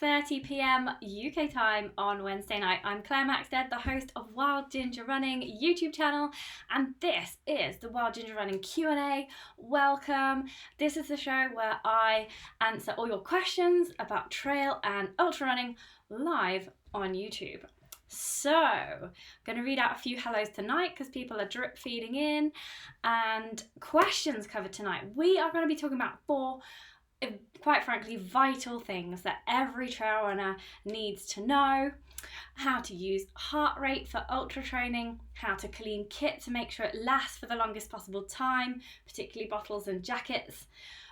6:30 p.m. UK time on Wednesday night. I'm Claire Maxted, the host of Wild Ginger Running YouTube channel, and this is the Wild Ginger Running Q&A. Welcome. This is the show where I answer all your questions about trail and ultra running live on YouTube. So, I'm going to read out a few hellos tonight because people are drip feeding in, and questions covered tonight. We are going to be talking about 4, quite frankly, vital things that every trail runner needs to know: how to use heart rate for ultra training, how to clean kit to make sure it lasts for the longest possible time, particularly bottles and jackets,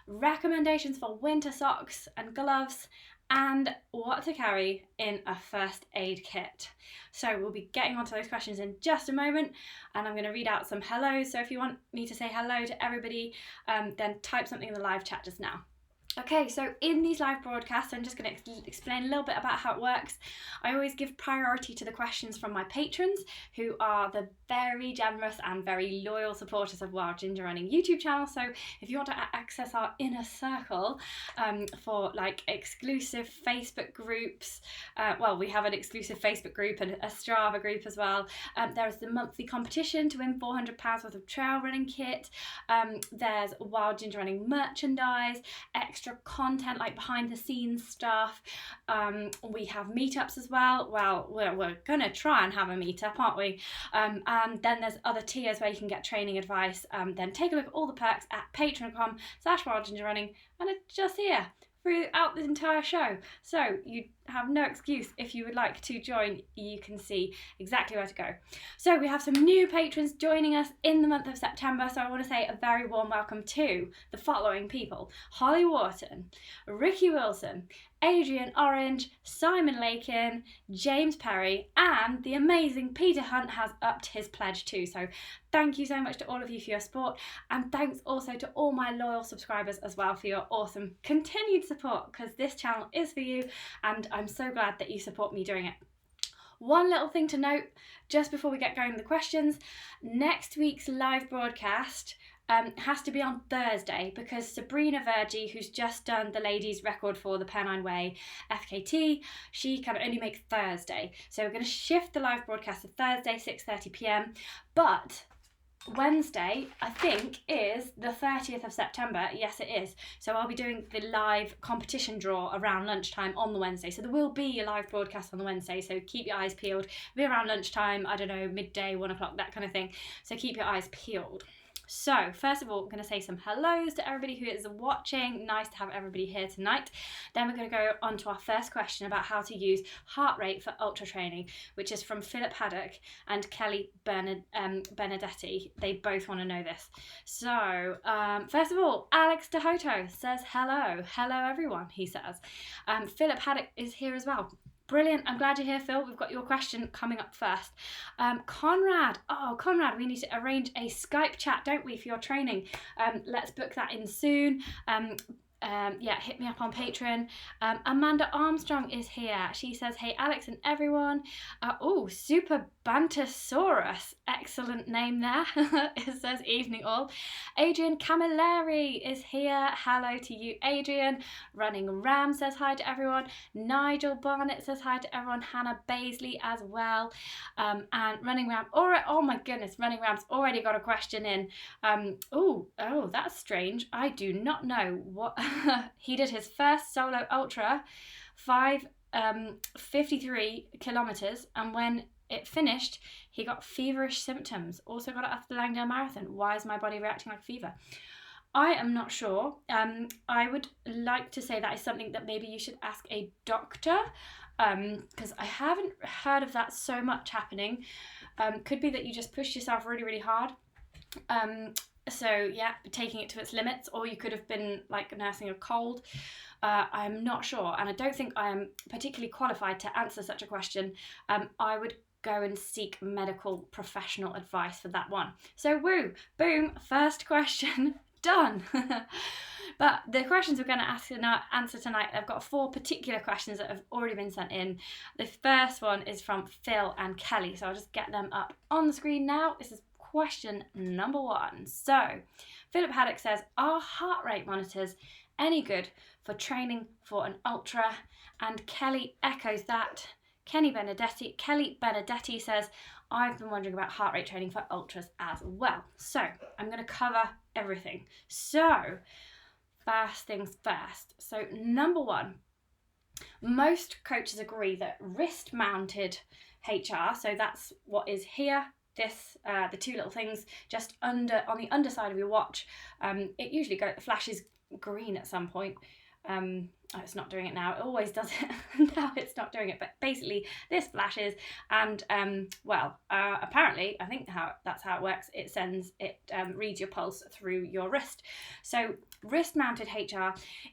recommendations for winter socks and gloves, and what to carry in a first aid kit. So we'll be getting onto those questions in just a moment, and I'm going to read out some hellos. So if you want me to say hello to everybody, then type something in the live chat just now. Okay, so in these live broadcasts, I'm just going to explain a little bit about how it works. I always give priority to the questions from my patrons, who are the very generous and very loyal supporters of Wild Ginger Running YouTube channel. So if you want to access our inner circle for like exclusive Facebook groups, we have an exclusive Facebook group and a Strava group as well. There is the monthly competition to win £400 worth of trail running kit. There's Wild Ginger Running merchandise, extra content like behind the scenes stuff. We have meetups as well. Well, we're gonna try and have a meetup, aren't we? And then there's other tiers where you can get training advice. Then take a look at all the perks at patreon.com/wildgingerrunning, and it's just here throughout the entire show. So you have no excuse. If you would like to join, you can see exactly where to go. So we have some new patrons joining us in the month of September. So I want to say a very warm welcome to the following people: Holly Wharton, Ricky Wilson, Adrian Orange, Simon Lakin, James Perry, and the amazing Peter Hunt has upped his pledge too. So thank you so much to all of you for your support, and thanks also to all my loyal subscribers as well for your awesome continued support, because this channel is for you, and I'm so glad that you support me doing it. One little thing to note just before we get going with the questions: next week's live broadcast has to be on Thursday, because Sabrina Vergy, who's just done the ladies record for the Pennine Way FKT, she can only make Thursday. So we're going to shift the live broadcast to Thursday, 6:30 p.m. But Wednesday, I think, is the 30th of September. Yes, it is. So I'll be doing the live competition draw around lunchtime on the Wednesday. So there will be a live broadcast on the Wednesday. So keep your eyes peeled. It'll be around lunchtime, I don't know, midday, 1 o'clock, that kind of thing. So keep your eyes peeled. So first of all, we're going to say some hellos to everybody who is watching. Nice to have everybody here tonight. Then we're going to go on to our first question about how to use heart rate for ultra training, which is from Philip Haddock and Kelly Benedetti. They both want to know this. So first of all, Alex DeHoto says hello. Hello everyone, he says. Philip Haddock is here as well. Brilliant. I'm glad you're here, Phil. We've got your question coming up first. Conrad. Oh, Conrad, we need to arrange a Skype chat, don't we, for your training? Let's book that in soon. Hit me up on Patreon. Amanda Armstrong is here. She says, hey, Alex and everyone. Super Bantosaurus. Excellent name there. It says evening all. Adrian Camilleri is here. Hello to you, Adrian. Running Ram says hi to everyone. Nigel Barnett says hi to everyone. Hannah Baisley as well. And Running Ram. Oh my goodness, Running Ram's already got a question in. That's strange. I do not know what. He did his first solo ultra, 53 kilometers, and when it finished, he got feverish symptoms. Also got it after the Langdale Marathon. Why is my body reacting like fever? I am not sure. I would like to say that is something that maybe you should ask a doctor, because I haven't heard of that so much happening. Could be that you just pushed yourself really, really hard. So yeah, taking it to its limits, or you could have been like nursing a cold. I'm not sure, and I don't think I am particularly qualified to answer such a question. I would go and seek medical professional advice for that one. So boom, first question done. But the questions we're going to answer tonight, I've got 4 particular questions that have already been sent in. The first one is from Phil and Kelly, so I'll just get them up on the screen now. This is question number 1. So Philip Haddock says, are heart rate monitors any good for training for an ultra, And Kelly echoes that. Kelly Benedetti says, I've been wondering about heart rate training for ultras as well. So I'm going to cover everything. So first things first. So number one, most coaches agree that wrist mounted HR, so that's what is here, this the two little things just on the underside of your watch, it usually flashes green at some point. It's not doing it now. It always does it. Now it's not doing it. But basically, this flashes, and apparently, I think that's how it works. It reads your pulse through your wrist. So wrist-mounted HR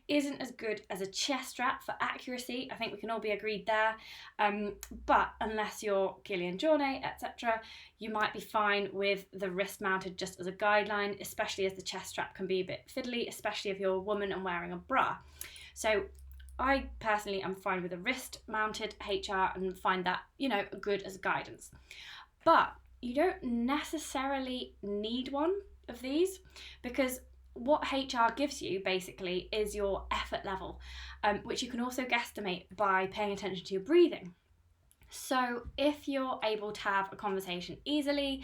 isn't as good as a chest strap for accuracy. I think we can all be agreed there. But unless you're Gillian Jornet, etc., you might be fine with the wrist-mounted just as a guideline, especially as the chest strap can be a bit fiddly, especially if you're a woman and wearing a bra. So I personally am fine with a wrist-mounted HR and find that, good as guidance. But you don't necessarily need one of these, because what HR gives you basically is your effort level, which you can also guesstimate by paying attention to your breathing. So if you're able to have a conversation easily,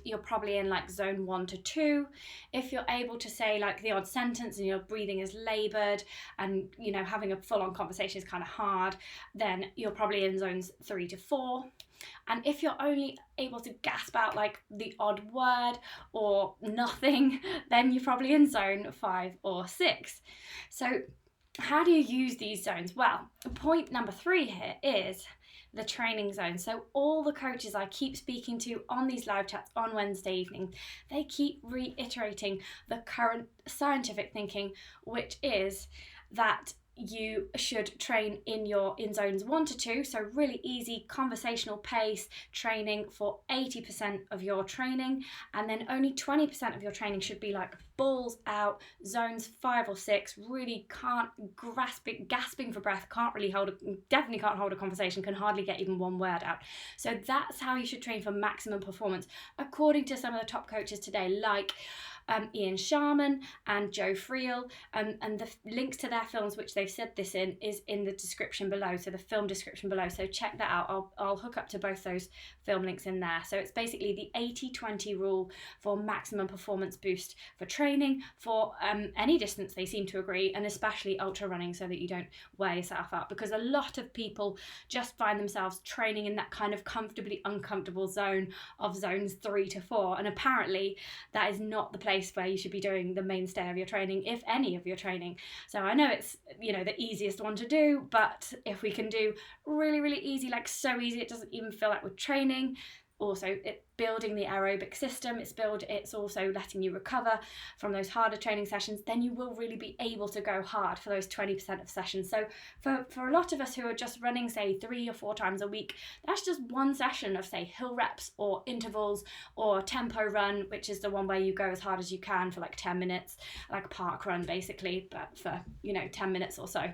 you're probably in like zone 1 to 2. If you're able to say like the odd sentence and your breathing is laboured and, having a full-on conversation is kind of hard, then you're probably in zones 3 to 4. And if you're only able to gasp out like the odd word or nothing, then you're probably in zone 5 or 6. So how do you use these zones? Well, point number 3 here is the training zone. So all the coaches I keep speaking to on these live chats on Wednesday evening, they keep reiterating the current scientific thinking, which is that you should train in zones 1 to 2, so really easy conversational pace training for 80% of your training, and then only 20% of your training should be like balls out, zones 5 or 6, really gasping for breath, definitely can't hold a conversation, can hardly get even one word out. So that's how you should train for maximum performance, according to some of the top coaches today, like Ian Sharman and Joe Friel, and the links to their films, which they've said this in, is in the description below, so the film description below, so check that out. I'll hook up to both those film links in there. So it's basically the 80-20 rule for maximum performance boost for training for any distance, they seem to agree, and especially ultra running, so that you don't wear yourself out, because a lot of people just find themselves training in that kind of comfortably uncomfortable zone of zones 3 to 4, and apparently that is not the place where you should be doing the mainstay of your training, if any of your training. So I know it's the easiest one to do, but if we can do really, really easy, like so easy it doesn't even feel like we're training. Also, it's building the aerobic system, it's also letting you recover from those harder training sessions, then you will really be able to go hard for those 20% of sessions. So for a lot of us who are just running, say, 3 or 4 times a week, that's just one session of, say, hill reps or intervals or tempo run, which is the one where you go as hard as you can for like 10 minutes, like a park run basically, but for 10 minutes or so.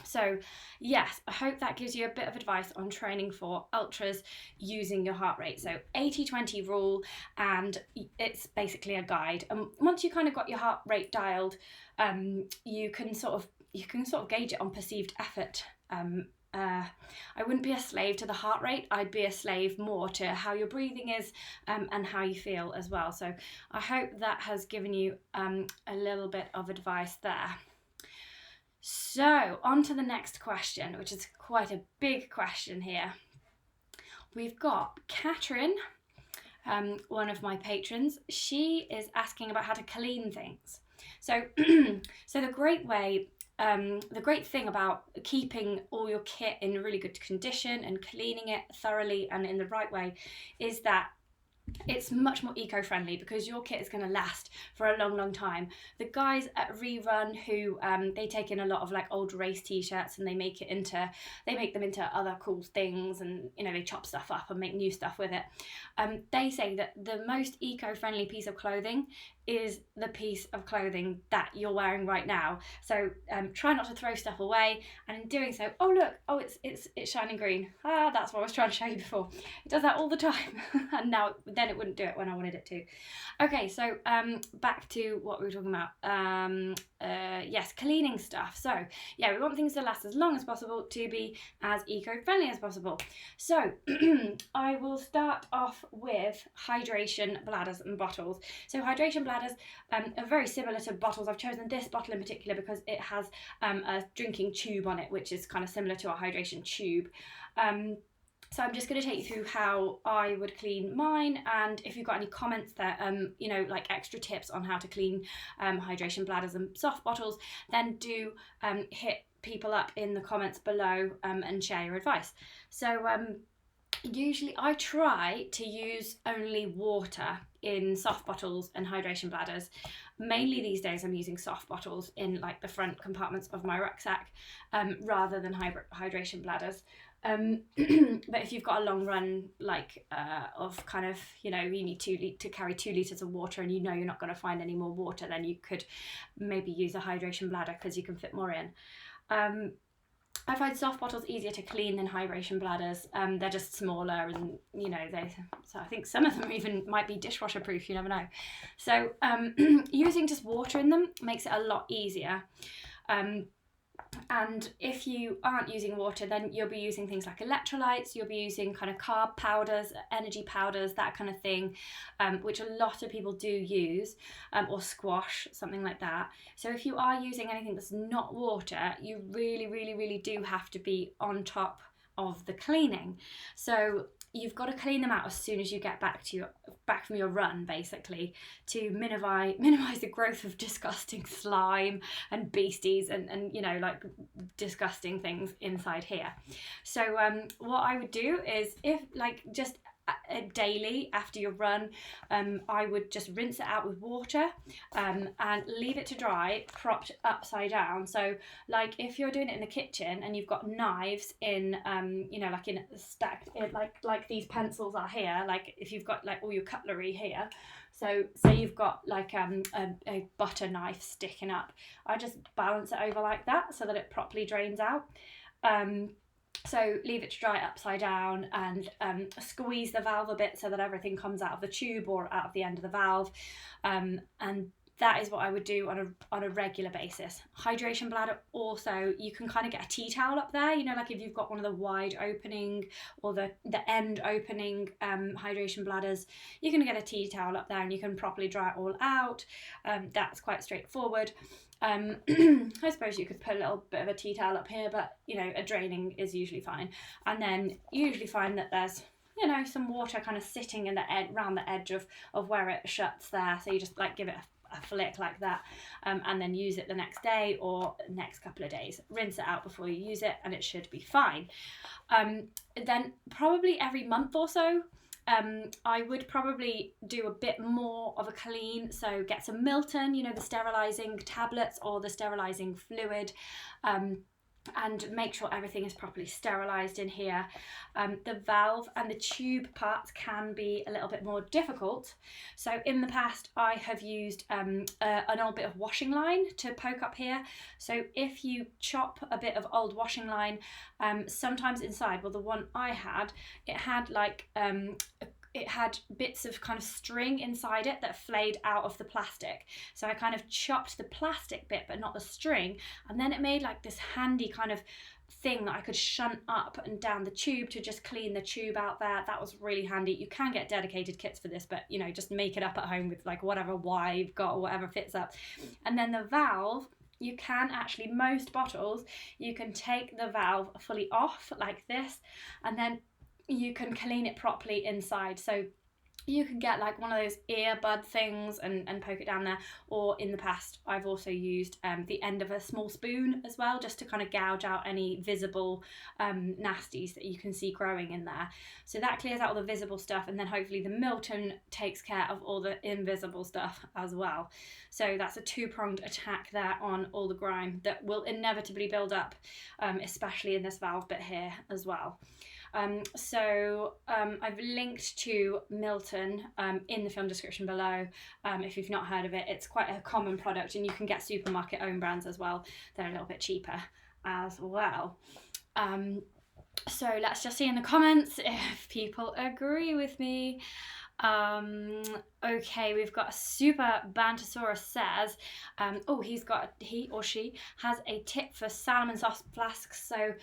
So yes, I hope that gives you a bit of advice on training for ultras using your heart rate. So 80-20 rule, and it's basically a guide. And once you kind of got your heart rate dialed, you can sort of gauge it on perceived effort. I wouldn't be a slave to the heart rate, I'd be a slave more to how your breathing is and how you feel as well. So I hope that has given you a little bit of advice there. So on to the next question, which is quite a big question here. We've got Catherine, one of my patrons. She is asking about how to clean things. So the great thing about keeping all your kit in really good condition and cleaning it thoroughly and in the right way is that it's much more eco-friendly, because your kit is going to last for a long time. The guys at Rerun, who they take in a lot of like old race t-shirts and they make them into other cool things, and they chop stuff up and make new stuff with it. They say that the most eco-friendly piece of clothing is the piece of clothing that you're wearing right now. So try not to throw stuff away, and in doing so, it's shining green. That's what I was trying to show you before. It does that all the time. And now then it wouldn't do it when I wanted it to. Okay, so back to what we were talking about. Yes, cleaning stuff. So yeah, we want things to last as long as possible, to be as eco-friendly as possible. So I will start off with hydration bladders and bottles. So hydration bladders are very similar to bottles. I've chosen this bottle in particular because it has a drinking tube on it, which is kind of similar to a hydration tube. So I'm just going to take you through how I would clean mine, and if you've got any comments there, you know, like extra tips on how to clean hydration bladders and soft bottles, then do hit people up in the comments below and share your advice. So usually I try to use only water in soft bottles and hydration bladders. Mainly these days I'm using soft bottles in like the front compartments of my rucksack rather than hydration bladders. But if you've got a long run, like of kind of, you know, you need to carry 2 litres of water and you know you're not going to find any more water, then you could maybe use a hydration bladder because you can fit more in. I find soft bottles easier to clean than hydration bladders. They're just smaller, and you know, so I think some of them even might be dishwasher proof, you never know. So using just water in them makes it a lot easier. And if you aren't using water, then you'll be using things like electrolytes, you'll be using kind of carb powders, energy powders, that kind of thing, which a lot of people do use, or squash, something like that. So if you are using anything that's not water, you really do have to be on top of the cleaning. So you've got to clean them out as soon as you get back from your run, basically, to minimize the growth of disgusting slime and beasties and you know, like disgusting things inside here. So what I would do is, if like just daily after your run, I would just rinse it out with water and leave it to dry propped upside down. So like if you're doing it in the kitchen and you've got knives in you know, like in stacked like these pencils are here, like if you've got like all your cutlery here, so say you've got like a butter knife sticking up, I just balance it over like that so that it properly drains out. So leave it to dry upside down and squeeze the valve a bit so that everything comes out of the tube or out of the end of the valve, and that is what I would do on a regular basis. Hydration bladder also, you can kind of get a tea towel up there, you know, like if you've got one of the wide opening or the end opening hydration bladders, you can get a tea towel up there and you can properly dry it all out. That's quite straightforward. I suppose you could put a little bit of a tea towel up here, but you know, a draining is usually fine. And then you usually find that there's, you know, some water kind of sitting in the around the edge of where it shuts there, so you just like give it a flick like that, and then use it the next day or next couple of days. Rinse it out before you use it and it should be fine. Then probably every month or so, I would probably do a bit more of a clean, so get some Milton, you know, the sterilising tablets or the sterilising fluid, and make sure everything is properly sterilised in here. The valve and the tube parts can be a little bit more difficult. So in the past I have used an old bit of washing line to poke up here. So if you chop a bit of old washing line, sometimes inside, well the one I had, it had like it had bits of kind of string inside it that flayed out of the plastic. So I kind of chopped the plastic bit but not the string, and then it made like this handy kind of thing that I could shunt up and down the tube to just clean the tube out there. That was really handy. You can get dedicated kits for this, but you know, just make it up at home with like whatever wire you've got or whatever fits up. And then the valve, you can actually, most bottles, you can take the valve fully off like this, and then you can clean it properly inside. So you can get like one of those earbud things and poke it down there, or in the past I've also used the end of a small spoon as well, just to kind of gouge out any visible nasties that you can see growing in there. So that clears out all the visible stuff, and then hopefully the Milton takes care of all the invisible stuff as well. So that's a two-pronged attack there on all the grime that will inevitably build up, especially in this valve bit here as well. I've linked to Milton in the film description below. If you've not heard of it, it's quite a common product, and you can get supermarket own brands as well. They're a little bit cheaper as well. So let's just see in the comments if people agree with me. Okay, we've got a super Bantosaurus says, he or she has a tip for salmon sauce flasks. So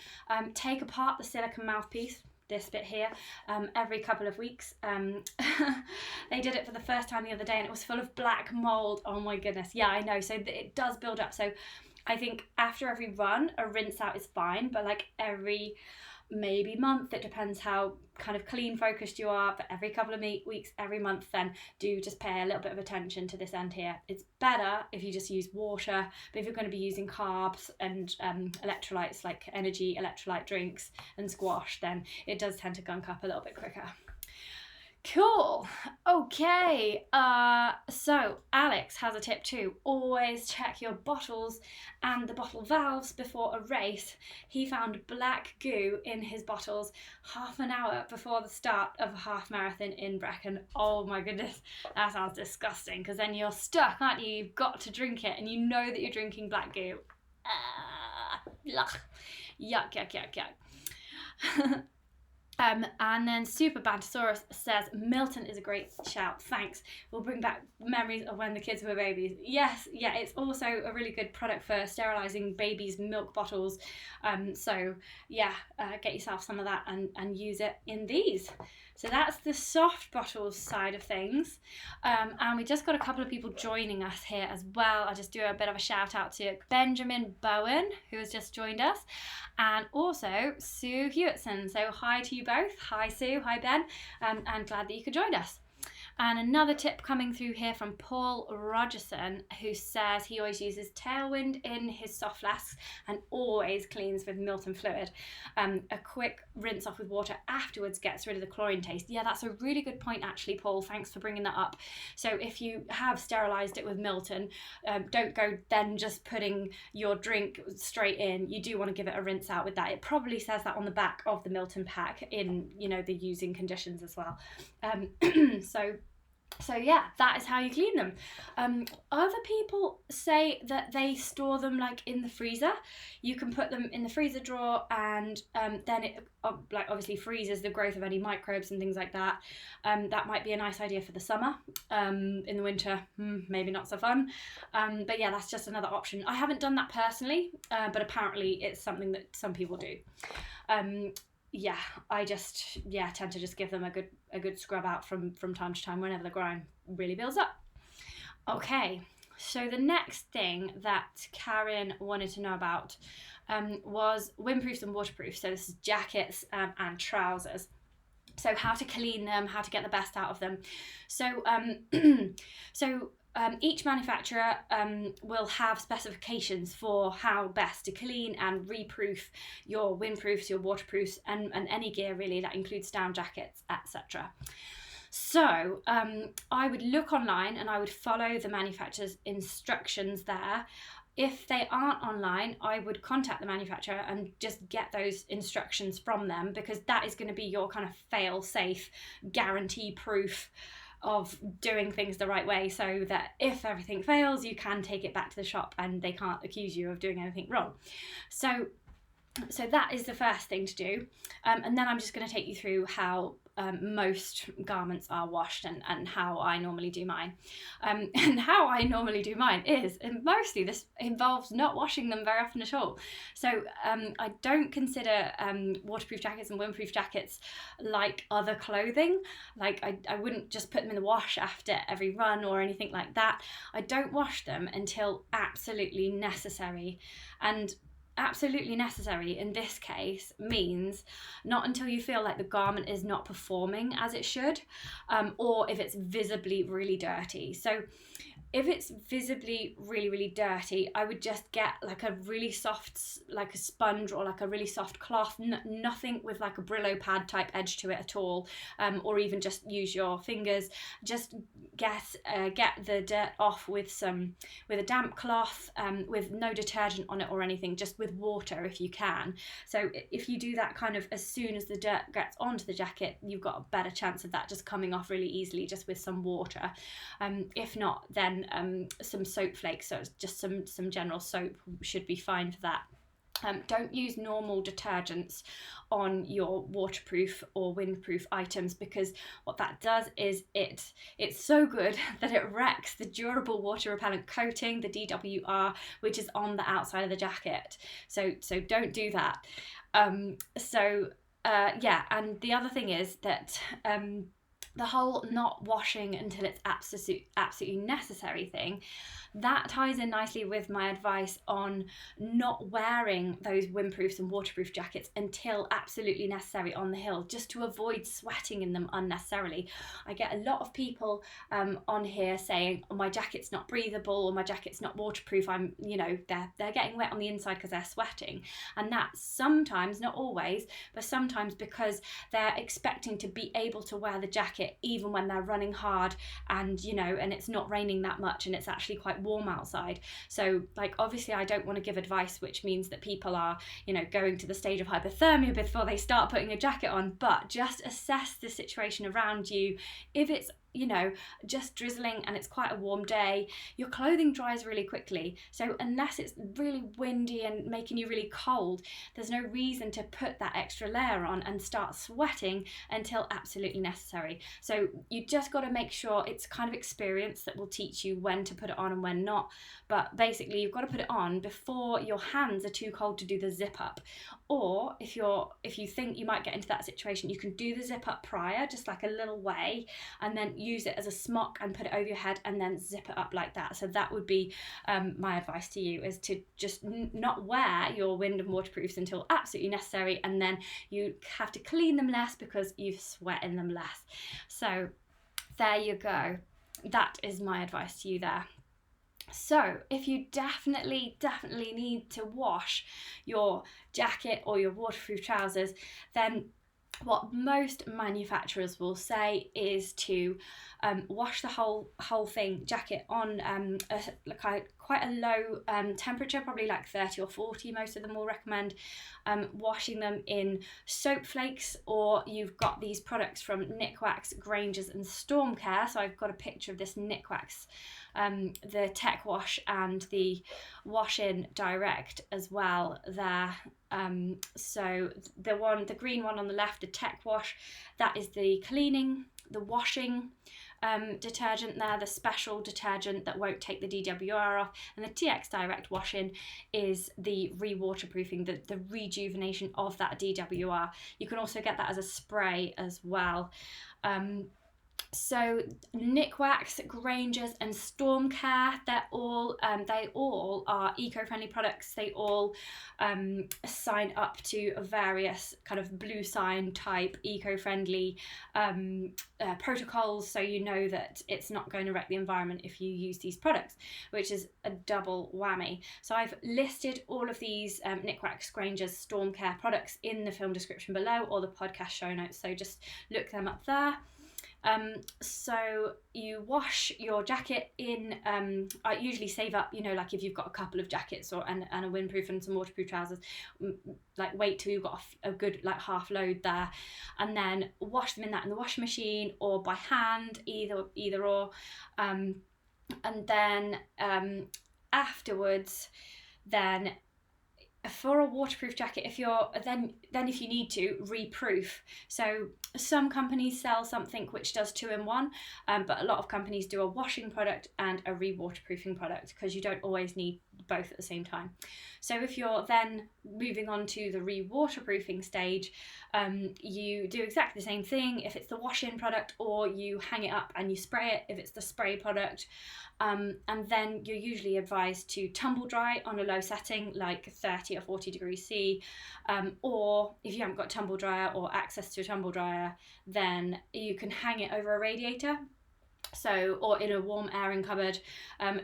take apart the silicone mouthpiece, this bit here, every couple of weeks. They did it for the first time the other day and it was full of black mold. Oh my goodness. Yeah, I know. So it does build up. So I think after every run, a rinse out is fine, but like every maybe month, it depends how kind of clean focused you are, but every couple of weeks, every month, then do just pay a little bit of attention to this end here. It's better if you just use water, but if you're going to be using carbs and electrolytes like energy electrolyte drinks and squash, then it does tend to gunk up a little bit quicker. Cool. Okay. So Alex has a tip too. Always check your bottles and the bottle valves before a race. He found black goo in his bottles half an hour before the start of a half marathon in Brecon. Oh my goodness, that sounds disgusting, because then you're stuck, aren't you? You've got to drink it and you know that you're drinking black goo. Yuck, yuck, yuck, yuck. And then Super Bantosaurus says, Milton is a great shout, thanks. We'll bring back memories of when the kids were babies. Yes, yeah, it's also a really good product for sterilising babies' milk bottles. So yeah, get yourself some of that and use it in these. So that's the soft bottles side of things. And we just got a couple of people joining us here as well. I'll just do a bit of a shout out to Benjamin Bowen, who has just joined us, and also Sue Hewitson. So hi to you both. Hi Sue, hi Ben, and glad that you could join us. And another tip coming through here from Paul Rogerson, who says he always uses Tailwind in his soft flasks and always cleans with Milton fluid. A quick rinse off with water afterwards gets rid of the chlorine taste. Yeah, that's a really good point actually, Paul. Thanks for bringing that up. So if you have sterilised it with Milton, don't go then just putting your drink straight in. You do want to give it a rinse out with that. It probably says that on the back of the Milton pack in, you know, the using conditions as well. So yeah, that is how you clean them. Other people say that they store them like in the freezer. You can put them in the freezer drawer and then it like obviously freezes the growth of any microbes and things like that. That might be a nice idea for the summer. In the winter, maybe not so fun. But yeah, that's just another option. I haven't done that personally, but apparently it's something that some people do. Yeah, I just tend to just give them a good scrub out from time to time whenever the grime really builds up. Okay, so the next thing that Karen wanted to know about was windproofs and waterproofs. So this is jackets and trousers. So how to clean them, how to get the best out of them. So each manufacturer will have specifications for how best to clean and reproof your windproofs, your waterproofs, and any gear really that includes down jackets, etc. So I would look online and I would follow the manufacturer's instructions there. If they aren't online, I would contact the manufacturer and just get those instructions from them, because that is going to be your kind of fail-safe, guarantee-proof of doing things the right way, so that if everything fails, you can take it back to the shop and they can't accuse you of doing anything wrong. So that is the first thing to do. And then I'm just going to take you through how most garments are washed and how I normally do mine. And how I normally do mine is, and mostly this involves not washing them very often at all. So I don't consider waterproof jackets and windproof jackets like other clothing. Like I wouldn't just put them in the wash after every run or anything like that. I don't wash them until absolutely necessary. And absolutely necessary in this case means not until you feel like the garment is not performing as it should, or if it's visibly really dirty. So if it's visibly really, really dirty, I would just get like a really soft, like a sponge or like a really soft cloth, nothing with like a Brillo pad type edge to it at all, or even just use your fingers. Just get the dirt off with a damp cloth, with no detergent on it or anything, just with water if you can. So if you do that kind of as soon as the dirt gets onto the jacket, you've got a better chance of that just coming off really easily just with some water. If not, then some soap flakes, so it's just some general soap should be fine for that. Don't use normal detergents on your waterproof or windproof items, because what that does is it's so good that it wrecks the durable water repellent coating, the DWR, which is on the outside of the jacket. So don't do that. Yeah, and the other thing is that the whole not washing until it's absolutely necessary thing, that ties in nicely with my advice on not wearing those windproofs and waterproof jackets until absolutely necessary on the hill, just to avoid sweating in them unnecessarily. I get a lot of people on here saying, oh, my jacket's not breathable, or my jacket's not waterproof. They're getting wet on the inside because they're sweating. And that's sometimes, not always, but sometimes because they're expecting to be able to wear the jacket even when they're running hard and it's not raining that much and it's actually quite warm outside. So obviously I don't want to give advice which means that people are going to the stage of hypothermia before they start putting a jacket on, but just assess the situation around you. If it's just drizzling and it's quite a warm day, your clothing dries really quickly. So unless it's really windy and making you really cold, there's no reason to put that extra layer on and start sweating until absolutely necessary. So you just got to make sure it's kind of experience that will teach you when to put it on and when not. But basically you've got to put it on before your hands are too cold to do the zip up. Or if you think you might get into that situation, you can do the zip up prior, just like a little way, and then use it as a smock and put it over your head and then zip it up like that. So that would be my advice to you, is to just not wear your wind and waterproofs until absolutely necessary, and then you have to clean them less because you've sweat in them less. So there you go. That is my advice to you there. So if you definitely need to wash your jacket or your waterproof trousers, then what most manufacturers will say is to wash the whole thing, jacket, on quite a low temperature, probably like 30 or 40. Most of them will recommend washing them in soap flakes, or you've got these products from Nikwax, Grangers and Stormcare. So I've got a picture of this Nikwax, the Tech Wash and the Wash In Direct as well there. So the green one on the left, the Tech Wash, that is the cleaning, the washing detergent there, the special detergent that won't take the DWR off, and the TX Direct Wash-In is the re-waterproofing, the rejuvenation of that DWR. You can also get that as a spray as well. So Nikwax, Grangers and Stormcare, they all are eco-friendly products. They all sign up to various kind of blue sign type eco-friendly protocols, so you know that it's not going to wreck the environment if you use these products, which is a double whammy. So I've listed all of these Nikwax, Grangers, Stormcare products in the film description below, or the podcast show notes, so just look them up there. So you wash your jacket in, I usually save up, like if you've got a couple of jackets and a windproof and some waterproof trousers, like wait till you've got a good like half load there, and then wash them in the washing machine or by hand, either or, and then afterwards, then for a waterproof jacket, if you need to, reproof. So some companies sell something which does 2 in 1, but a lot of companies do a washing product and a re-waterproofing product, because you don't always need both at the same time. So if you're then moving on to the re-waterproofing stage, you do exactly the same thing if it's the wash-in product, or you hang it up and you spray it if it's the spray product. And then you're usually advised to tumble dry on a low setting, like 30 or 40 degrees C, or if you haven't got a tumble dryer or access to a tumble dryer, then you can hang it over a radiator. So, or in a warm airing cupboard,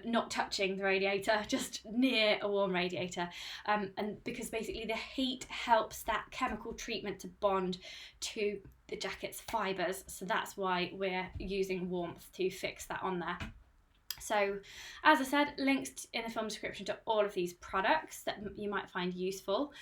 not touching the radiator, just near a warm radiator, and because basically the heat helps that chemical treatment to bond to the jacket's fibres, so that's why we're using warmth to fix that on there. So, as I said, links in the film description to all of these products that you might find useful.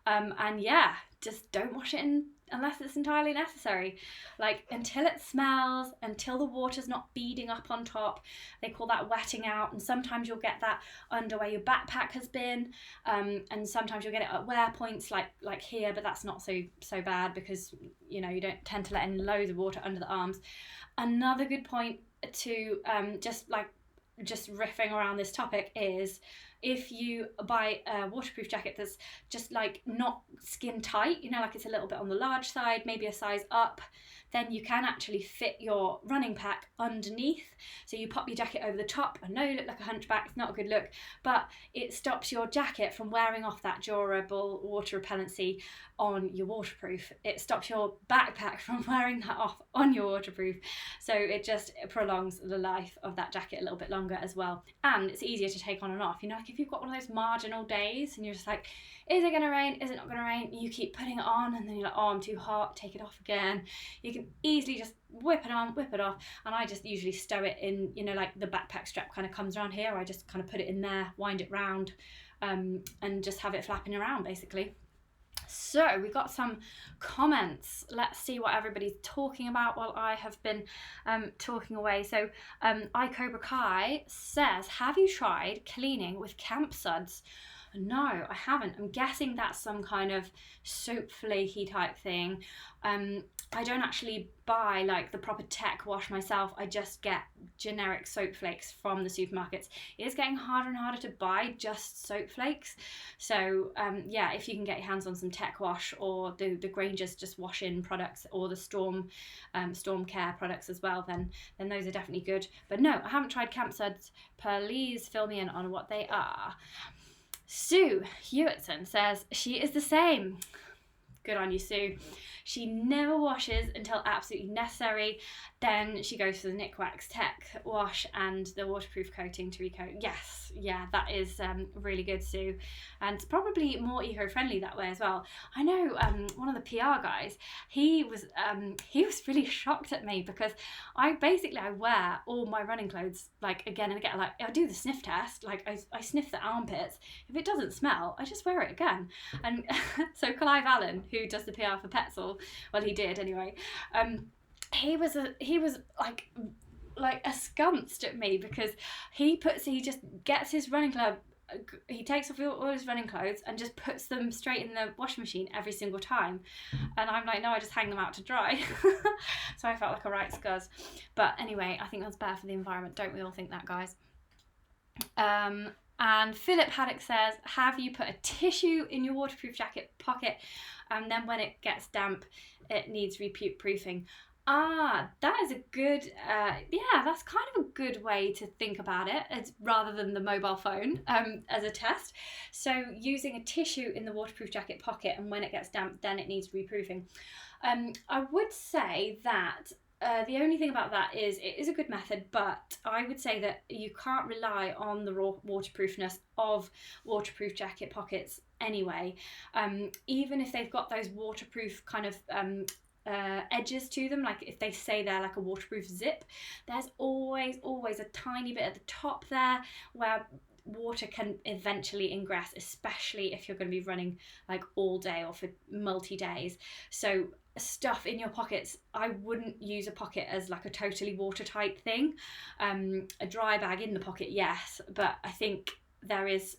And yeah, just don't wash it unless it's entirely necessary. Like until it smells, until the water's not beading up on top. They call that wetting out, and sometimes you'll get that under where your backpack has been, and sometimes you'll get it at wear points like here, but that's not so bad because you don't tend to let in loads of water under the arms. Another good point to just riffing around this topic is, if you buy a waterproof jacket that's just like not skin tight, like it's a little bit on the large side, maybe a size up, then you can actually fit your running pack underneath. So you pop your jacket over the top. I know you look like a hunchback, it's not a good look, but it stops your jacket from wearing off that durable water repellency on your waterproof. It stops your backpack from wearing that off on your waterproof. So it just prolongs the life of that jacket a little bit longer as well. And it's easier to take on and off. Like if you've got one of those marginal days and you're just like, is it going to rain? Is it not going to rain? You keep putting it on and then you're like, oh, I'm too hot, take it off again. You can easily just whip it on, whip it off. And I just usually stow it in, like the backpack strap kind of comes around here. I just kind of put it in there, wind it round, and just have it flapping around basically. So we got some comments. Let's see what everybody's talking about while I have been talking away. So iCobra Kai says, have you tried cleaning with camp suds? No, I haven't. I'm guessing that's some kind of soap flaky type thing. I don't actually buy like the proper tech wash myself. I just get generic soap flakes from the supermarkets. It is getting harder and harder to buy just soap flakes. So yeah, if you can get your hands on some tech wash or the Grangers just wash in products, or the Storm Care products as well, then those are definitely good. But no, I haven't tried camp suds. Please fill me in on what they are. Sue Hewitson says she is the same. Good on you, Sue. She never washes until absolutely necessary. Then she goes for the Nick Wax Tech wash and the waterproof coating to recoat. Yes, yeah, that is really good, Sue. And it's probably more eco-friendly that way as well. I know one of the PR guys, he was really shocked at me because I wear all my running clothes like again and again. Like I do the sniff test, like I sniff the armpits. If it doesn't smell, I just wear it again. And so Clive Allen, who does the PR for Petzl, well, he did anyway. He was like askance at me because he just gets his running club. He takes off all his running clothes and just puts them straight in the washing machine every single time. And I'm like, no, I just hang them out to dry. So I felt like a right scuzz. But anyway, I think that's better for the environment. Don't we all think that, guys? And Philip Haddock says, have you put a tissue in your waterproof jacket pocket and then when it gets damp, it needs reproofing? That is a good, that's kind of a good way to think about it, as rather than the mobile phone as a test. So using a tissue in the waterproof jacket pocket, and when it gets damp, then it needs reproofing. I would say that the only thing about that is it is a good method, but I would say that you can't rely on the raw waterproofness of waterproof jacket pockets anyway. Even if they've got those waterproof kind of edges to them, like if they say they're like a waterproof zip, there's always a tiny bit at the top there where water can eventually ingress, especially if you're going to be running like all day or for multi-days. So stuff in your pockets, I wouldn't use a pocket as like a totally watertight thing. A dry bag in the pocket, yes, but I think there is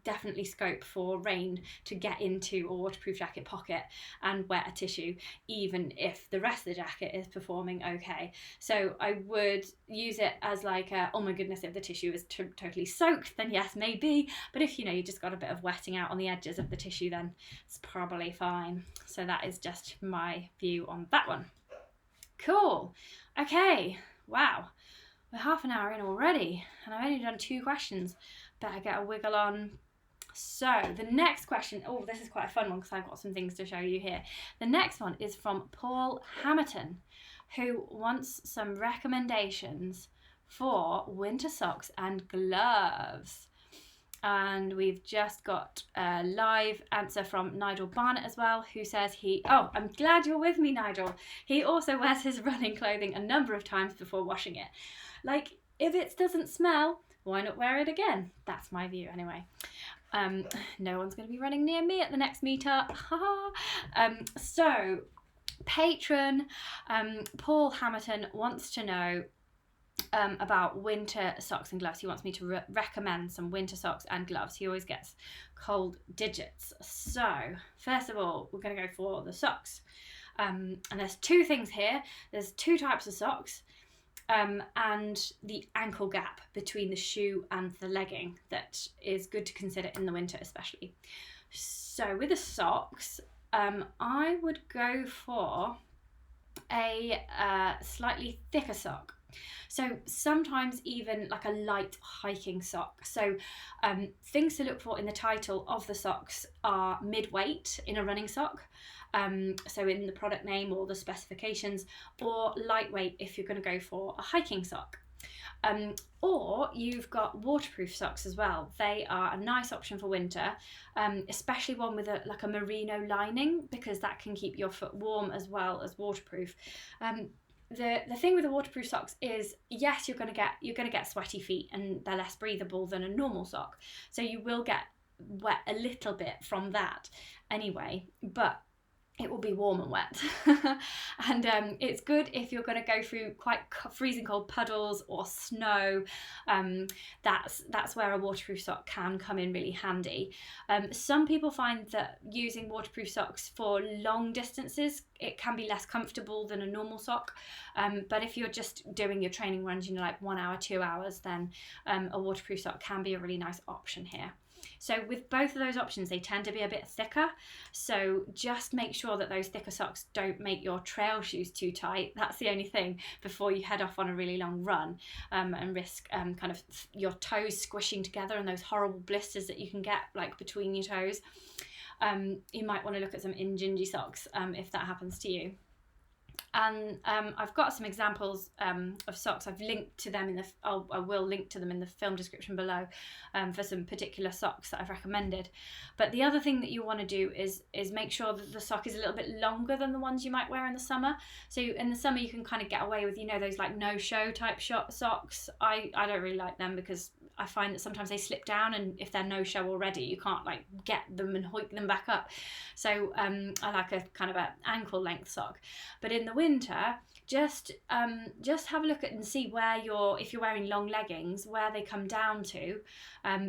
definitely scope for rain to get into a waterproof jacket pocket and wet a tissue, even if the rest of the jacket is performing okay. So I would use it as like oh my goodness, if the tissue is totally soaked, then yes, maybe. But if you just got a bit of wetting out on the edges of the tissue, then it's probably fine. So that is just my view on that one. Cool. Okay. Wow. We're half an hour in already, and I've only done 2 questions. Better get a wiggle on. So the next question, oh, this is quite a fun one because I've got some things to show you here. The next one is from Paul Hamilton, who wants some recommendations for winter socks and gloves. And we've just got a live answer from Nigel Barnett as well, who says I'm glad you're with me, Nigel. He also wears his running clothing a number of times before washing it. Like, if it doesn't smell, why not wear it again? That's my view anyway. No one's going to be running near me at the next meetup. So patron Paul Hamilton wants to know about winter socks and gloves. He wants me to recommend some winter socks and gloves. He always gets cold digits. So first of all, we're going to go for the socks. And there's two things here. There's two types of socks. And the ankle gap between the shoe and the legging that is good to consider in the winter especially. So with the socks, I would go for a slightly thicker sock. So sometimes even like a light hiking sock. So things to look for in the title of the socks are mid-weight in a running sock. So in the product name or the specifications, or lightweight if you're going to go for a hiking sock. Or you've got waterproof socks as well. They are a nice option for winter, especially one with like a merino lining, because that can keep your foot warm as well as waterproof. The thing with the waterproof socks is, yes, you're going to get sweaty feet and they're less breathable than a normal sock. So you will get wet a little bit from that anyway, but it will be warm and wet. And it's good if you're going to go through quite freezing cold puddles or snow. That's where a waterproof sock can come in really handy. Some people find that using waterproof socks for long distances, it can be less comfortable than a normal sock. But if you're just doing your training runs, like 1 hour, 2 hours, then a waterproof sock can be a really nice option here. So with both of those options, they tend to be a bit thicker. So just make sure that those thicker socks don't make your trail shoes too tight. That's the only thing before you head off on a really long run, and risk kind of your toes squishing together and those horrible blisters that you can get like between your toes. You might want to look at some INJINJI socks if that happens to you. And I've got some examples of socks. I've linked to them I will link to them in the film description below for some particular socks that I've recommended. But the other thing that you want to do is make sure that the sock is a little bit longer than the ones you might wear in the summer. So in the summer you can kind of get away with, those like no-show type socks. I don't really like them because I find that sometimes they slip down, and if they're no-show already, you can't like get them and hoik them back up. So I like a kind of an ankle length sock. But in the winter, just have a look at and see if you're wearing long leggings, where they come down to,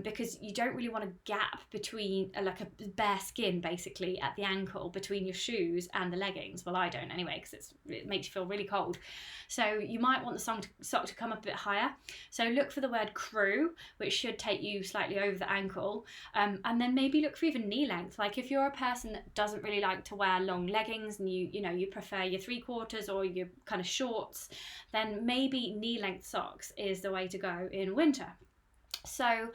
because you don't really want a gap between like a bare skin basically at the ankle between your shoes and the leggings. Well, I don't anyway, because it makes you feel really cold. So you might want the sock to come up a bit higher. So look for the word crew, which should take you slightly over the ankle, and then maybe look for even knee length. Like if you're a person that doesn't really like to wear long leggings and you prefer your 3/4 or your kind of shorts, then maybe knee length socks is the way to go in winter. So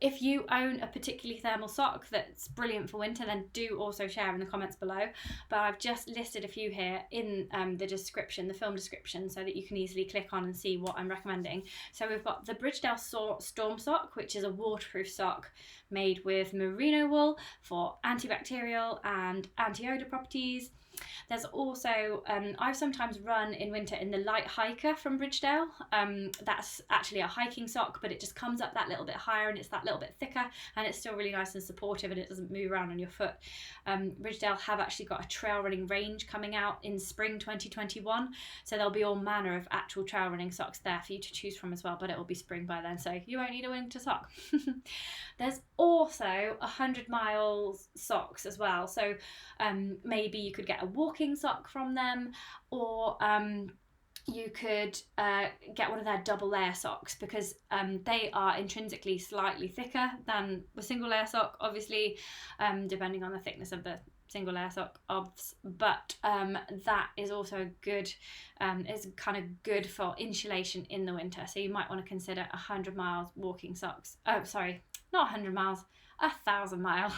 if you own a particularly thermal sock that's brilliant for winter, then do also share in the comments below. But I've just listed a few here in the description, the film description, so that you can easily click on and see what I'm recommending. So we've got the Bridgedale Stormsock, which is a waterproof sock made with Merino Wool for antibacterial and anti-odour properties. There's also, I've sometimes run in winter in the Light Hiker from Bridgedale. That's actually a hiking sock, but it just comes up that little bit higher and it's that little bit thicker, and it's still really nice and supportive, and it doesn't move around on your foot. Bridgedale have actually got a trail running range coming out in spring 2021, so there'll be all manner of actual trail running socks there for you to choose from as well, but it will be spring by then, so you won't need a winter sock. There's also 100-mile socks as well, so maybe you could get a walking sock from them, or you could get one of their double layer socks, because they are intrinsically slightly thicker than the single layer sock, obviously, depending on the thickness of the single layer sock, but that is also good, is kind of good for insulation in the winter. So you might want to consider 100 miles walking socks. Oh, sorry, not 100 miles. 1,000-mile,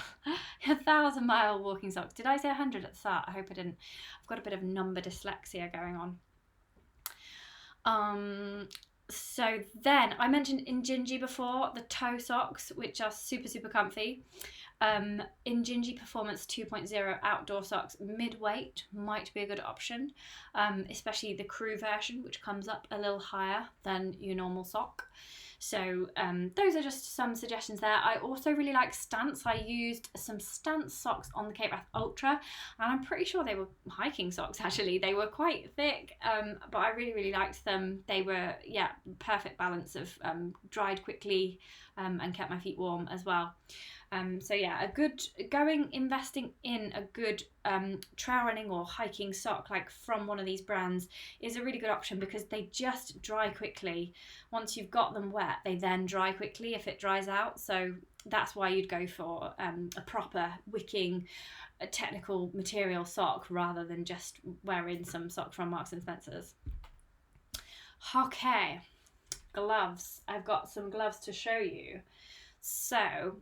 1,000-mile walking socks. Did I say 100 at the start? I hope I didn't. I've got a bit of number dyslexia going on. So then I mentioned INJINJI before, the toe socks, which are super, super comfy. INJINJI Performance 2.0 outdoor socks mid-weight might be a good option, especially the crew version, which comes up a little higher than your normal sock. So those are just some suggestions there. I also really like Stance. I used some Stance socks on the Cape Wrath Ultra, and I'm pretty sure they were hiking socks actually. They were quite thick, but I really liked them. They were, yeah, perfect balance of dried quickly and kept my feet warm as well. So yeah, investing in a good trail running or hiking sock like from one of these brands is a really good option, because they just dry quickly. Once you've got them wet, they then dry quickly if it dries out. So that's why you'd go for a proper wicking technical material sock rather than just wearing some sock from Marks and Spencer's. Okay, gloves. I've got some gloves to show you. So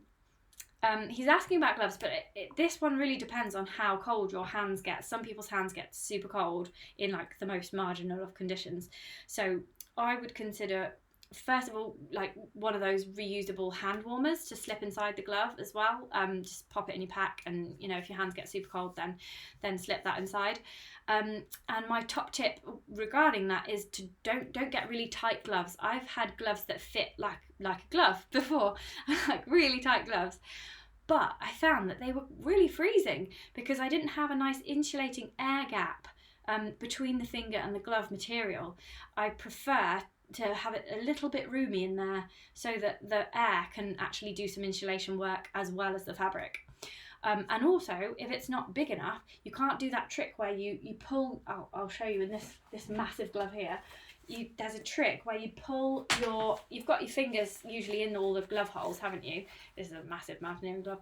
he's asking about gloves, but this one really depends on how cold your hands get. Some people's hands get super cold in like the most marginal of conditions. So I would consider, first of all, like one of those reusable hand warmers to slip inside the glove as well. Just pop it in your pack, and you know, if your hands get super cold, then slip that inside. And my top tip regarding that is to don't get really tight gloves. I've had gloves that fit like a glove before, like really tight gloves. But I found that they were really freezing because I didn't have a nice insulating air gap between the finger and the glove material. I prefer to have it a little bit roomy in there so that the air can actually do some insulation work as well as the fabric. And also, if it's not big enough, you can't do that trick where you pull, I'll show you in this massive glove here. There's a trick where you pull you've got your fingers usually in all the glove holes, haven't you? This is a massive mountaineering glove.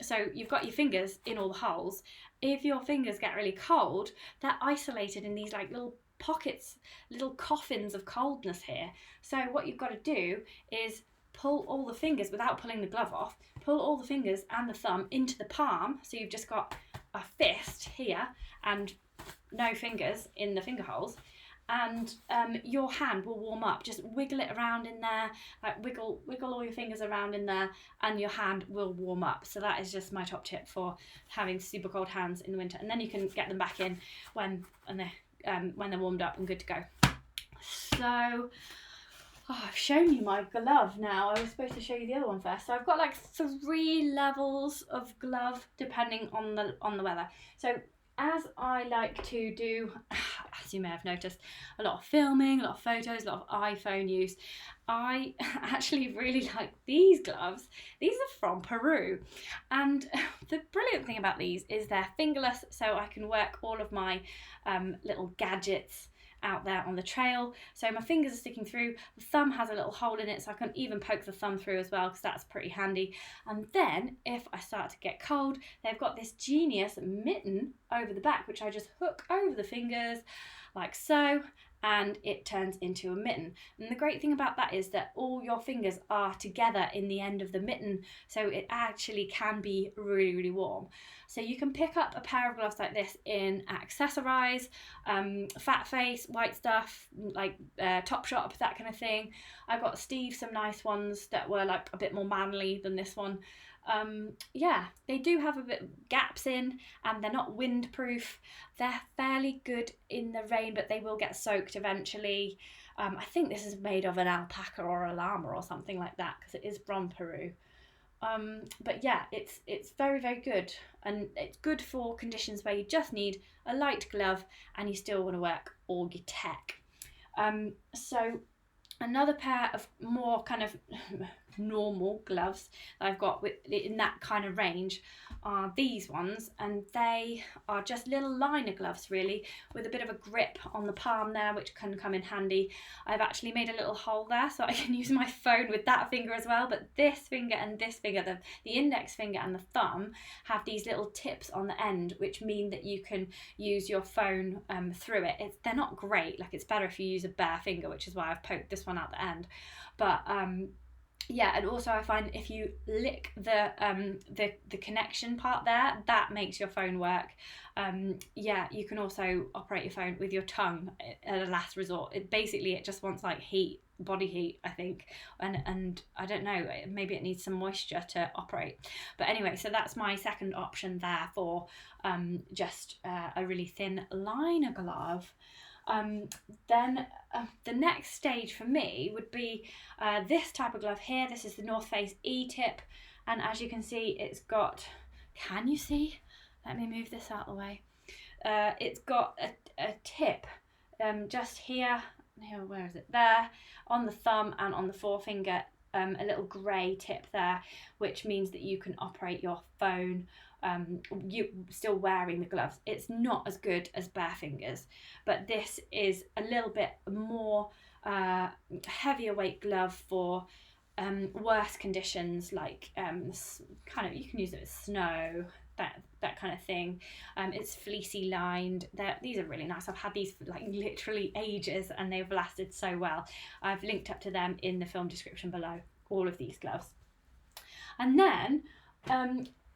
So you've got your fingers in all the holes. If your fingers get really cold, they're isolated in these like little pockets, little coffins of coldness here. So what you've got to do is pull all the fingers without pulling the glove off, pull all the fingers and the thumb into the palm. So you've just got a fist here and no fingers in the finger holes. And your hand will warm up. Just wiggle it around in there, like wiggle all your fingers around in there, and your hand will warm up. So that is just my top tip for having super cold hands in the winter. And then you can get them back in when they're warmed up and good to go. So I've shown you my glove now. I was supposed to show you the other one first. So I've got like 3 levels of glove depending on the weather. So as I like to do, as you may have noticed, a lot of filming, a lot of photos, a lot of iPhone use, I actually really like these gloves. These are from Peru, and the brilliant thing about these is they're fingerless, so I can work all of my little gadgets out there on the trail. So my fingers are sticking through, the thumb has a little hole in it, so I can even poke the thumb through as well, because that's pretty handy. And then if I start to get cold, they've got this genius mitten over the back, which I just hook over the fingers like so, and it turns into a mitten. And the great thing about that is that all your fingers are together in the end of the mitten, so it actually can be really warm. So you can pick up a pair of gloves like this in Accessorize, Fat Face, White Stuff, like Topshop, that kind of thing. I got Steve some nice ones that were like a bit more manly than this one. Yeah, they do have a bit of gaps in, and they're not windproof. They're fairly good in the rain, but they will get soaked eventually. I think this is made of an alpaca or a llama or something like that, because it is from Peru. But yeah, it's very good, and it's good for conditions where you just need a light glove and you still want to work all your tech. So another pair of more kind of normal gloves that I've got in that kind of range are these ones, and they are just little liner gloves really, with a bit of a grip on the palm there, which can come in handy. I've actually made a little hole there so I can use my phone with that finger as well, but this finger and this finger, the index finger and the thumb, have these little tips on the end, which mean that you can use your phone through it. They're not great, like it's better if you use a bare finger, which is why I've poked this one out the end, but yeah, and also I find if you lick the connection part there, that makes your phone work. Yeah, you can also operate your phone with your tongue at a last resort. It just wants like heat, body heat, I think, and I don't know, maybe it needs some moisture to operate. But anyway, so that's my second option there for just a really thin liner glove. Then the next stage for me would be this type of glove here. This is the North Face E-tip, and as you can see, it's got, can you see? Let me move this out of the way. It's got a tip just here, where is it? There, on the thumb and on the forefinger, a little grey tip there, which means that you can operate your phone you still wearing the gloves. It's not as good as bare fingers, but this is a little bit more heavier weight glove for worse conditions, like kind of, you can use it with snow, that kind of thing. It's fleecy lined. These are really nice. I've had these for like literally ages and they've lasted so well. I've linked up to them in the film description below, all of these gloves. And then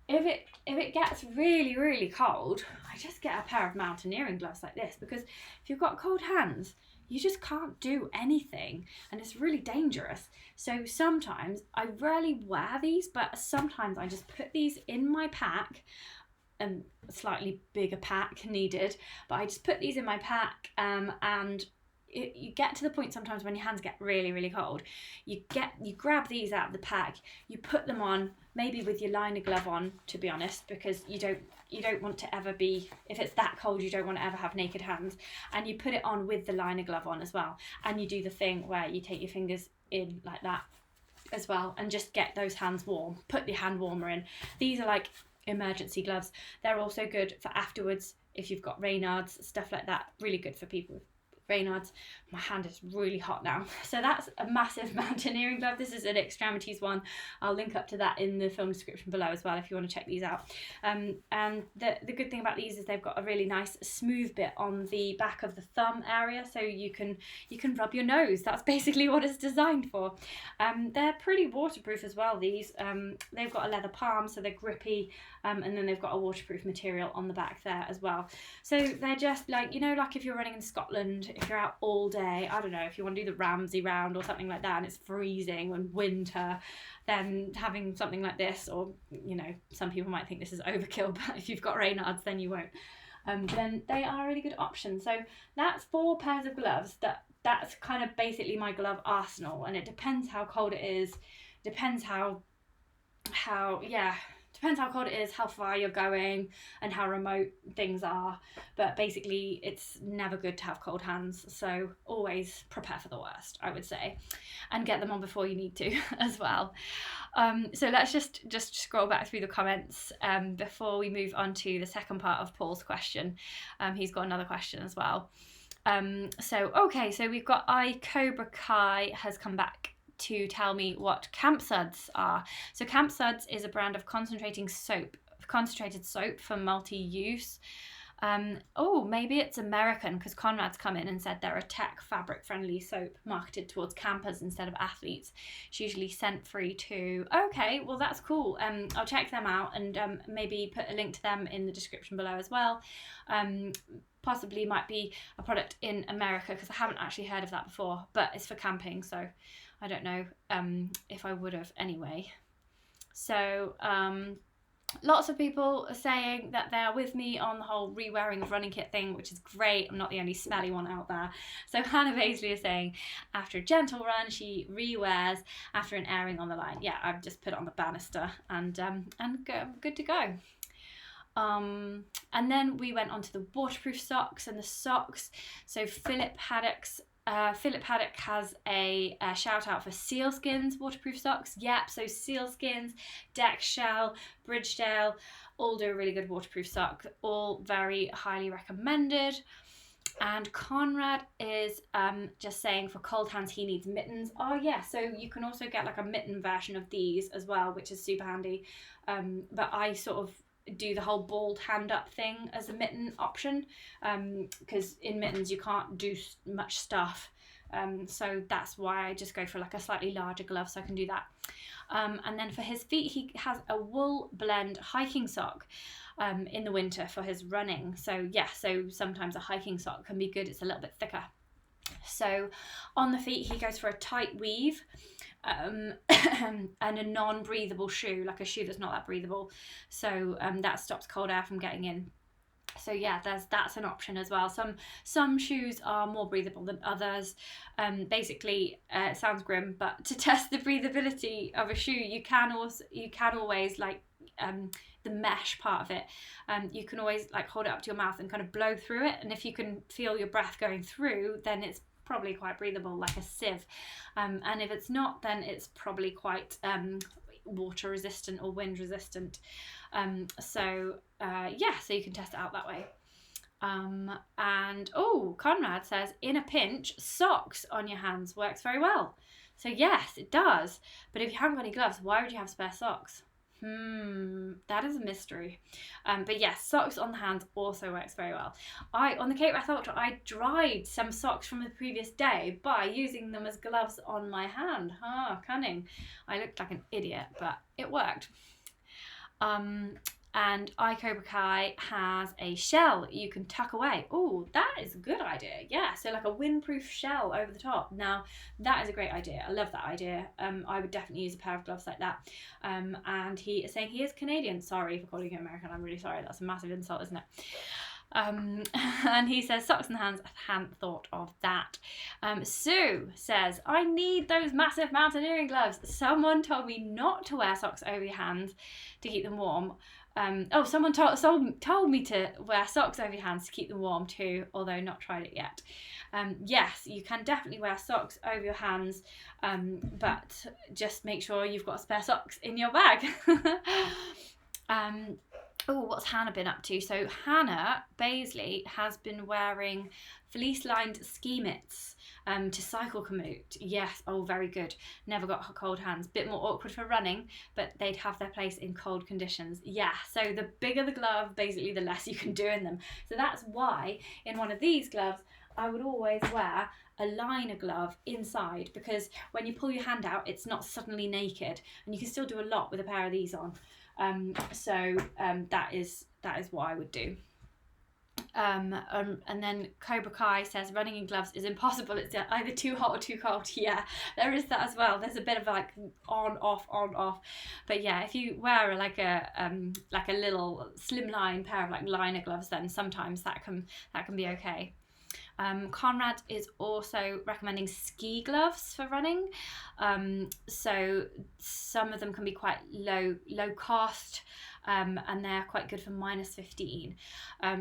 if it gets really, really cold, I just get a pair of mountaineering gloves like this, because if you've got cold hands, you just can't do anything and it's really dangerous. So sometimes, I rarely wear these, but sometimes I just put these in my pack, a slightly bigger pack needed, but I just put these in my pack and you get to the point sometimes when your hands get really, really cold, you grab these out of the pack, you put them on, maybe with your liner glove on, to be honest, because you don't want to ever be, if it's that cold, you don't want to ever have naked hands, and you put it on with the liner glove on as well, and you do the thing where you take your fingers in like that as well and just get those hands warm, put the hand warmer in. These are like emergency gloves. They're also good for afterwards if you've got Raynaud's, stuff like that, really good for people with Raynaud's. My hand is really hot now. So that's a massive mountaineering glove. This is an extremities one. I'll link up to that in the film description below as well if you want to check these out. And the good thing about these is they've got a really nice smooth bit on the back of the thumb area, so you can rub your nose. That's basically what it's designed for. They're pretty waterproof as well, these. They've got a leather palm, so they're grippy, and then they've got a waterproof material on the back there as well. So they're just like, you know, like if you're running in Scotland, if you're out all day, I don't know, if you want to do the Ramsey round or something like that and it's freezing and winter, then having something like this, or, you know, some people might think this is overkill, but if you've got Raynaud's then you won't. Then they are a really good option. So that's 4 pairs of gloves. That's kind of basically my glove arsenal, and it depends how cold it is, depends how cold it is, how far you're going, and how remote things are. But basically, it's never good to have cold hands, so always prepare for the worst, I would say, and get them on before you need to as well. So let's just scroll back through the comments before we move on to the second part of Paul's question. He's got another question as well. So we've got Cobra Kai has come back to tell me what Camp Suds are. So Camp Suds is a brand of concentrated soap for multi-use. Maybe it's American, because Conrad's come in and said they're a tech fabric friendly soap marketed towards campers instead of athletes. It's usually scent free too. Okay, well that's cool. I'll check them out and maybe put a link to them in the description below as well. Possibly might be a product in America, because I haven't actually heard of that before, but it's for camping, so I don't know if I would have anyway. So lots of people are saying that they're with me on the whole rewearing of running kit thing, which is great. I'm not the only smelly one out there. So Hannah Paisley is saying after a gentle run she rewears after an airing on the line. Yeah, I've just put it on the banister and good to go. And then we went on to the waterproof socks and the socks. So Philip Haddock has a shout out for Sealskin's waterproof socks. Yep, so Sealskins, Deck Shell, Bridgedale, all do a really good waterproof sock, all very highly recommended. And Conrad is just saying for cold hands he needs mittens. Oh yeah, so you can also get like a mitten version of these as well, which is super handy. But I sort of do the whole balled hand up thing as a mitten option, because in mittens you can't do much stuff So that's why I just go for like a slightly larger glove so I can do that. And then for his feet, he has a wool blend hiking sock in the winter for his running. So yeah, so sometimes a hiking sock can be good. It's a little bit thicker. So on the feet, he goes for a tight weave and a non-breathable shoe, like a shoe that's not that breathable. So that stops cold air from getting in. So yeah, that's an option as well. Some shoes are more breathable than others. Basically, it sounds grim, but to test the breathability of a shoe, you can always like the mesh part of it. You can always like hold it up to your mouth and kind of blow through it, and if you can feel your breath going through, then it's probably quite breathable, like a sieve. And if it's not, then it's probably quite water resistant or wind resistant. So you can test it out that way. And Conrad says, in a pinch, socks on your hands works very well. So yes, it does. But if you haven't got any gloves, why would you have spare socks? That is a mystery. But yes, socks on the hands also works very well. On the Cape Wrath Ultra, I dried some socks from the previous day by using them as gloves on my hand. Cunning. I looked like an idiot, but it worked. And iCobra Kai has a shell you can tuck away. Oh, that is a good idea. Yeah, so like a windproof shell over the top. Now, that is a great idea. I love that idea. I would definitely use a pair of gloves like that. And he is saying he is Canadian. Sorry for calling him American. I'm really sorry. That's a massive insult, isn't it? And he says, socks in the hands. I hadn't thought of that. Sue says, I need those massive mountaineering gloves. Someone told me not to wear socks over your hands to keep them warm. Someone told me to wear socks over your hands to keep them warm too, although not tried it yet. Yes, you can definitely wear socks over your hands, but just make sure you've got spare socks in your bag. What's Hannah been up to? So Hannah Baisley has been wearing fleece-lined ski mitts to cycle commute. Yes, very good. Never got cold hands. Bit more awkward for running, but they'd have their place in cold conditions. Yeah, so the bigger the glove, basically the less you can do in them. So that's why in one of these gloves, I would always wear a liner glove inside, because when you pull your hand out, it's not suddenly naked, and you can still do a lot with a pair of these on. That is what I would do. And then Cobra Kai says running in gloves is impossible. It's either too hot or too cold. Yeah, there is that as well. There's a bit of like on off. But yeah, if you wear like a little slimline pair of like liner gloves, then sometimes that can be okay. Conrad is also recommending ski gloves for running. So some of them can be quite low cost, and they're quite good for -15.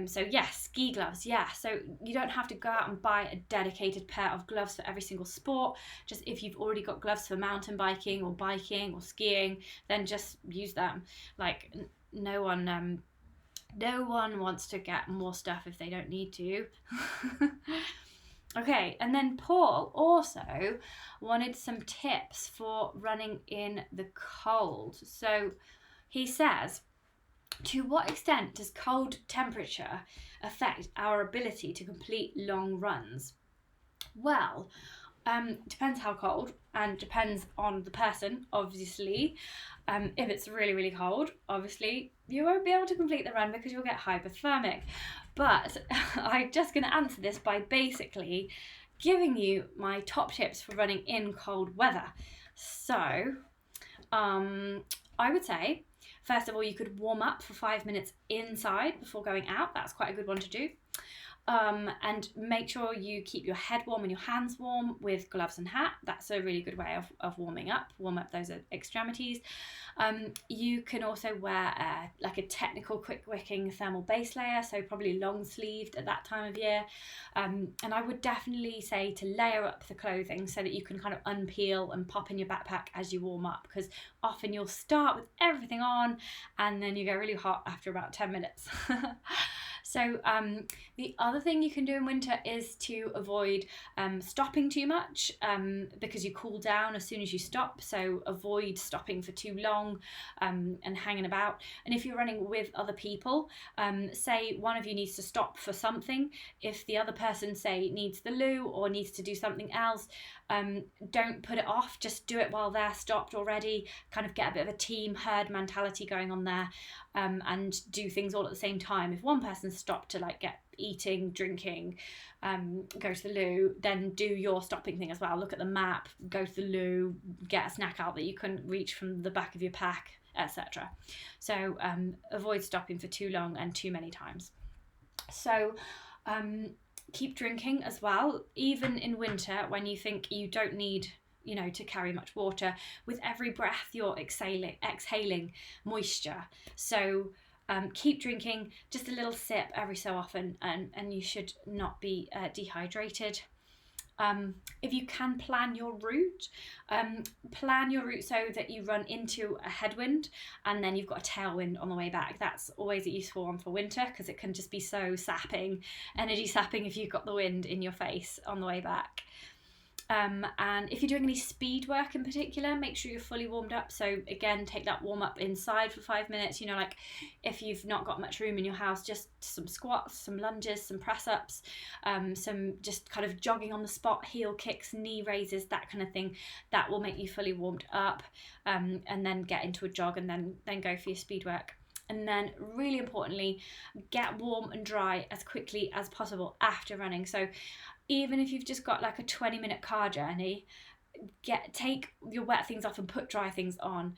So yes, ski gloves. Yeah, so you don't have to go out and buy a dedicated pair of gloves for every single sport. Just if you've already got gloves for mountain biking or skiing, then just use them. Like no one wants to get more stuff if they don't need to. Okay, and then Paul also wanted some tips for running in the cold. So he says, to what extent does cold temperature affect our ability to complete long runs? Well, depends how cold, and depends on the person, obviously. If it's really, really cold, obviously you won't be able to complete the run because you'll get hypothermic. But I'm just going to answer this by basically giving you my top tips for running in cold weather. So I would say, first of all, you could warm up for 5 minutes inside before going out. That's quite a good one to do. And make sure you keep your head warm and your hands warm with gloves and hat. That's a really good way of warming up. Warm up those extremities. You can also wear like a technical quick wicking thermal base layer, so probably long sleeved at that time of year. And I would definitely say to layer up the clothing so that you can kind of unpeel and pop in your backpack as you warm up, because often you'll start with everything on and then you get really hot after about 10 minutes. So the other thing you can do in winter is to avoid stopping too much, because you cool down as soon as you stop. So avoid stopping for too long and hanging about. And if you're running with other people, say one of you needs to stop for something, if the other person, say, needs the loo or needs to do something else, don't put it off, just do it while they're stopped already. Kind of get a bit of a team herd mentality going on there, and do things all at the same time. If one person's stopped to like get eating, drinking, go to the loo, then do your stopping thing as well. Look at the map, go to the loo, get a snack out that you couldn't reach from the back of your pack, etc. So avoid stopping for too long and too many times. So keep drinking as well, even in winter when you think you don't need, you know, to carry much water. With every breath you're exhaling moisture. So keep drinking, just a little sip every so often, and you should not be dehydrated. If you can plan your route so that you run into a headwind and then you've got a tailwind on the way back. That's always a useful one for winter, because it can just be so energy sapping if you've got the wind in your face on the way back. And if you're doing any speed work in particular, make sure you're fully warmed up. So again, take that warm up inside for 5 minutes. You know, like if you've not got much room in your house, just some squats, some lunges, some press ups, some just kind of jogging on the spot, heel kicks, knee raises, that kind of thing. That will make you fully warmed up, and then get into a jog, and then go for your speed work. And then really importantly, get warm and dry as quickly as possible after running. So even if you've just got like a 20-minute car journey, take your wet things off and put dry things on,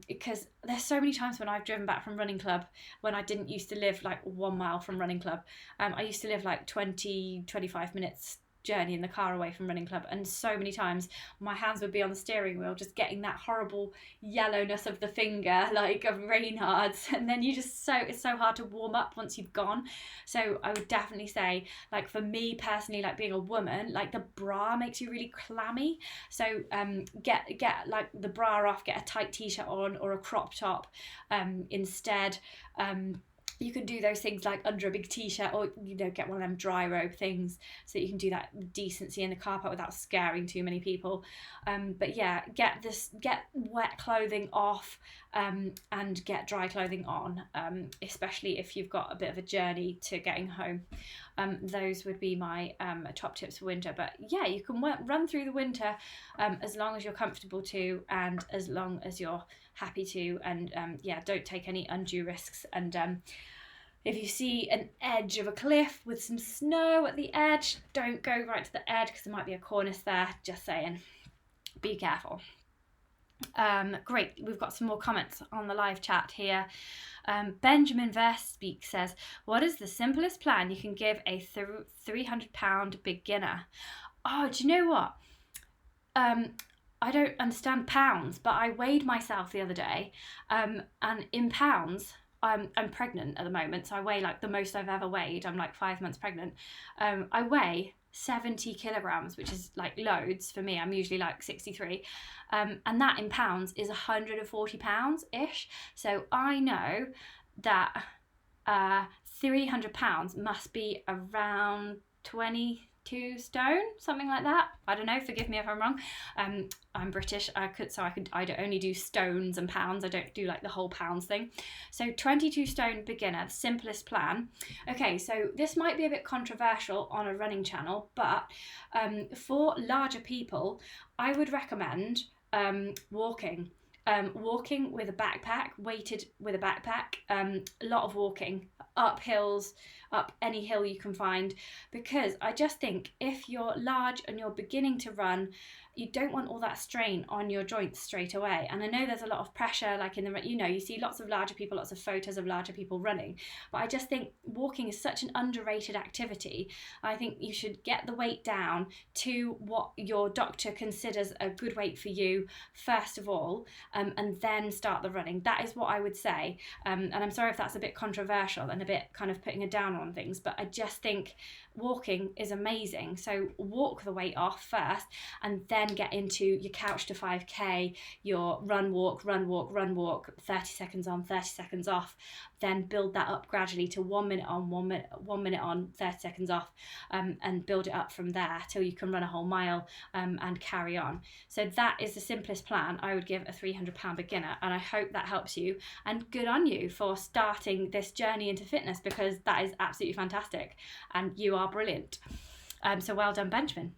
because there's so many times when I've driven back from running club, when I didn't used to live like 1 mile from running club. I used to live like 20-25 minutes journey in the car away from running club, and so many times my hands would be on the steering wheel just getting that horrible yellowness of the finger, like of Reynard's, and then it's so hard to warm up once you've gone. So I would definitely say, like for me personally, like being a woman, like the bra makes you really clammy, so get like the bra off, get a tight t-shirt on or a crop top instead. You can do those things like under a big t-shirt, or, you know, get one of them dry robe things so that you can do that with decency in the car park without scaring too many people. But yeah, get wet clothing off, and get dry clothing on, especially if you've got a bit of a journey to getting home. Those would be my top tips for winter. But yeah, you can run through the winter as long as you're comfortable to, and as long as you're happy to, and yeah, don't take any undue risks. And if you see an edge of a cliff with some snow at the edge, don't go right to the edge, because there might be a cornice there. Just saying, be careful. Great, we've got some more comments on the live chat here. Benjamin Verspeak says, what is the simplest plan you can give a 300-pound beginner? Oh, do you know what? I don't understand pounds, but I weighed myself the other day, and in pounds, I'm pregnant at the moment, so I weigh like the most I've ever weighed. I'm like 5 months pregnant. I weigh 70 kilograms, which is like loads for me. I'm usually like 63, and that in pounds is 140 pounds ish. So I know that 300 pounds must be around 22 stone, something like that. I don't know, forgive me if I'm wrong. I'm British, I don't only do stones and pounds, I don't do like the whole pounds thing. So 22 stone beginner, the simplest plan. Okay, so this might be a bit controversial on a running channel, but for larger people, I would recommend walking. Walking with a backpack, weighted with a backpack, a lot of walking, up hills, up any hill you can find, because I just think if you're large and you're beginning to run, you don't want all that strain on your joints straight away. And I know there's a lot of pressure, like in the, you know, you see lots of larger people, lots of photos of larger people running, but I just think walking is such an underrated activity. I think you should get the weight down to what your doctor considers a good weight for you first of all, and then start the running. That is what I would say. And I'm sorry if that's a bit controversial and a bit kind of putting a down on things, but I just think walking is amazing. So walk the weight off first, and then get into your couch to 5k, your run walk, 30 seconds on, 30 seconds off. Then build that up gradually to 1 minute on, 1 minute on, 30 seconds off, and build it up from there till you can run a whole mile and carry on. So that is the simplest plan I would give a £300 beginner, and I hope that helps you, and good on you for starting this journey into fitness, because that is absolutely fantastic and you are brilliant. So well done, Benjamin.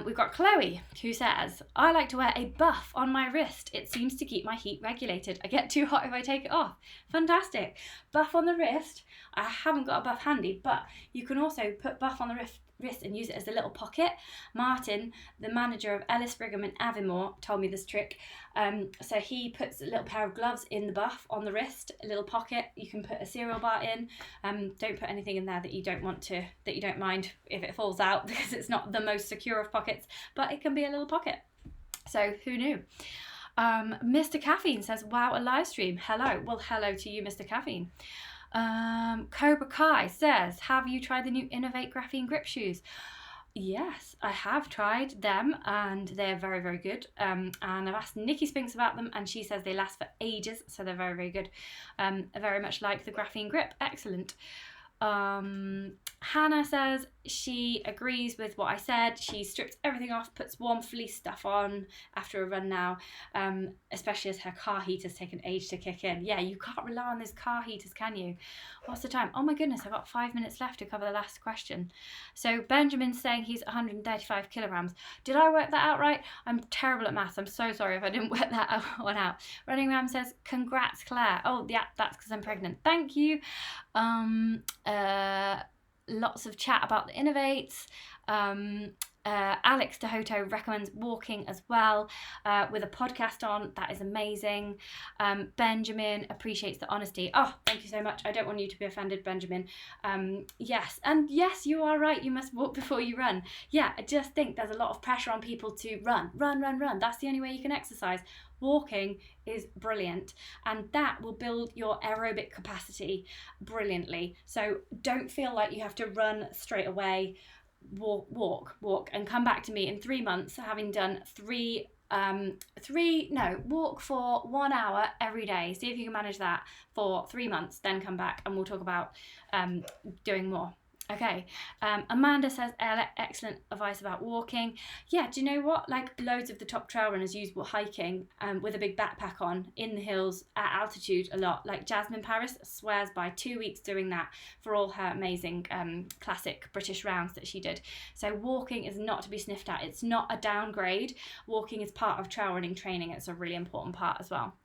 We've got Chloe, who says, I like to wear a buff on my wrist. It seems to keep my heat regulated. I get too hot if I take it off. Fantastic. Buff on the wrist. I haven't got a buff handy, but you can also put buff on the wrist and use it as a little pocket. Martin, the manager of Ellis Brigham in Aviemore, told me this trick. So he puts a little pair of gloves in the buff on the wrist, a little pocket. You can put a cereal bar in. Don't put anything in there that you don't mind if it falls out, because it's not the most secure of pockets, but it can be a little pocket. So who knew? Mr. Caffeine says, wow, a live stream. Hello. Well, hello to you, Mr. Caffeine. Cobra Kai says, have you tried the new Innovate graphene grip shoes? Yes, I have tried them, and they're very, very good. And I've asked Nikki Spinks about them, and she says they last for ages, so they're very, very good. Very much like the graphene grip. Excellent. Hannah says she agrees with what I said. She strips everything off, puts warm fleece stuff on after a run now, especially as her car heater's taken age to kick in. Yeah, you can't rely on those car heaters, can you? What's the time? Oh my goodness, I've got 5 minutes left to cover the last question. So Benjamin's saying he's 135 kilograms. Did I work that out right? I'm terrible at maths. I'm so sorry if I didn't work that one out. Running Ram says, congrats, Claire. Oh, yeah, that's because I'm pregnant. Thank you. Lots of chat about the Innovates. Alex Dehoto recommends walking as well, with a podcast on. That is amazing. Benjamin appreciates the honesty. Oh, thank you so much. I don't want you to be offended, Benjamin. Yes, and yes, you are right. You must walk before you run. Yeah, I just think there's a lot of pressure on people to run. That's the only way you can exercise. Walking is brilliant, and that will build your aerobic capacity brilliantly. So don't feel like you have to run straight away. Walk and come back to me in 3 months having done walk for 1 hour every day. See if you can manage that for 3 months, then come back and we'll talk about doing more. Okay, Amanda says, excellent advice about walking. Yeah, do you know what? Like, loads of the top trail runners use hiking with a big backpack on in the hills at altitude a lot. Like Jasmine Paris swears by 2 weeks doing that for all her amazing classic British rounds that she did. So walking is not to be sniffed at. It's not a downgrade. Walking is part of trail running training. It's a really important part as well.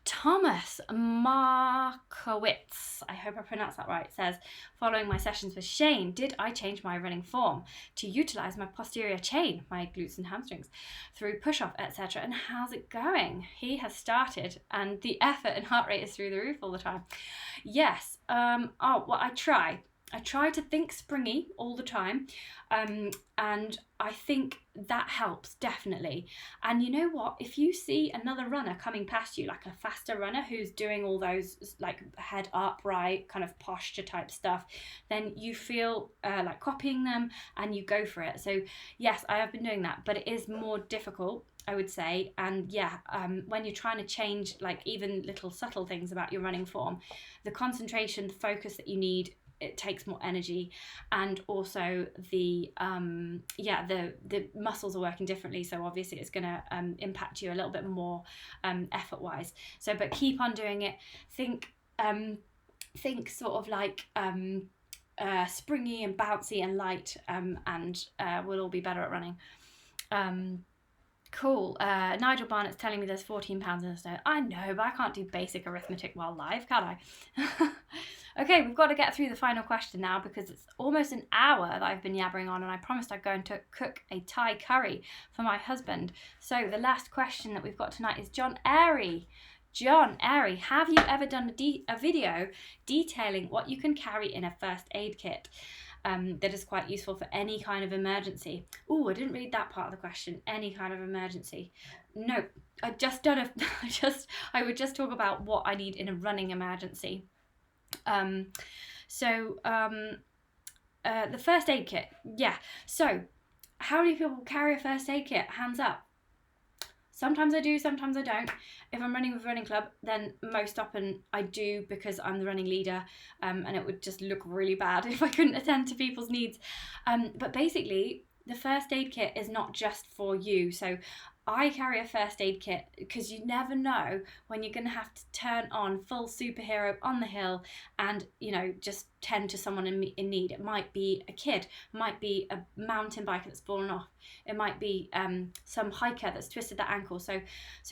Thomas Markowitz, I hope I pronounced that right, says, following my sessions with Shane, did I change my running form to utilise my posterior chain, my glutes and hamstrings, through push-off, etc. And how's it going? He has started, and the effort and heart rate is through the roof all the time. Yes, I try. I try to think springy all the time, and I think that helps, definitely. And you know what? If you see another runner coming past you, like a faster runner who's doing all those like head upright kind of posture type stuff, then you feel like copying them and you go for it. So yes, I have been doing that, but it is more difficult, I would say. And yeah, when you're trying to change like even little subtle things about your running form, the concentration, the focus that you need, it takes more energy, and also the muscles are working differently, so obviously it's going to impact you a little bit more effort wise. So but keep on doing it. Think sort of like springy and bouncy and light, and we'll all be better at running. Cool. Nigel Barnett's telling me there's 14 pounds in the snow. I know, but I can't do basic arithmetic while live, can I? Okay, we've got to get through the final question now, because it's almost an hour that I've been yabbering on, and I promised I'd go and cook a Thai curry for my husband. So the last question that we've got tonight is John Airy. John Airy, have you ever done a video detailing what you can carry in a first aid kit? That is quite useful for any kind of emergency. Oh, I didn't read that part of the question. Any kind of emergency. No, I would just talk about what I need in a running emergency. The first aid kit. Yeah. So, how many people carry a first aid kit? Hands up. Sometimes I do, sometimes I don't. If I'm running with a running club, then most often I do, because I'm the running leader, and it would just look really bad if I couldn't attend to people's needs. But basically, the first aid kit is not just for you. So I carry a first aid kit because you never know when you're going to have to turn on full superhero on the hill and, just tend to someone in need. It might be a kid, might be a mountain biker that's fallen off. It might be some hiker that's twisted their ankle. So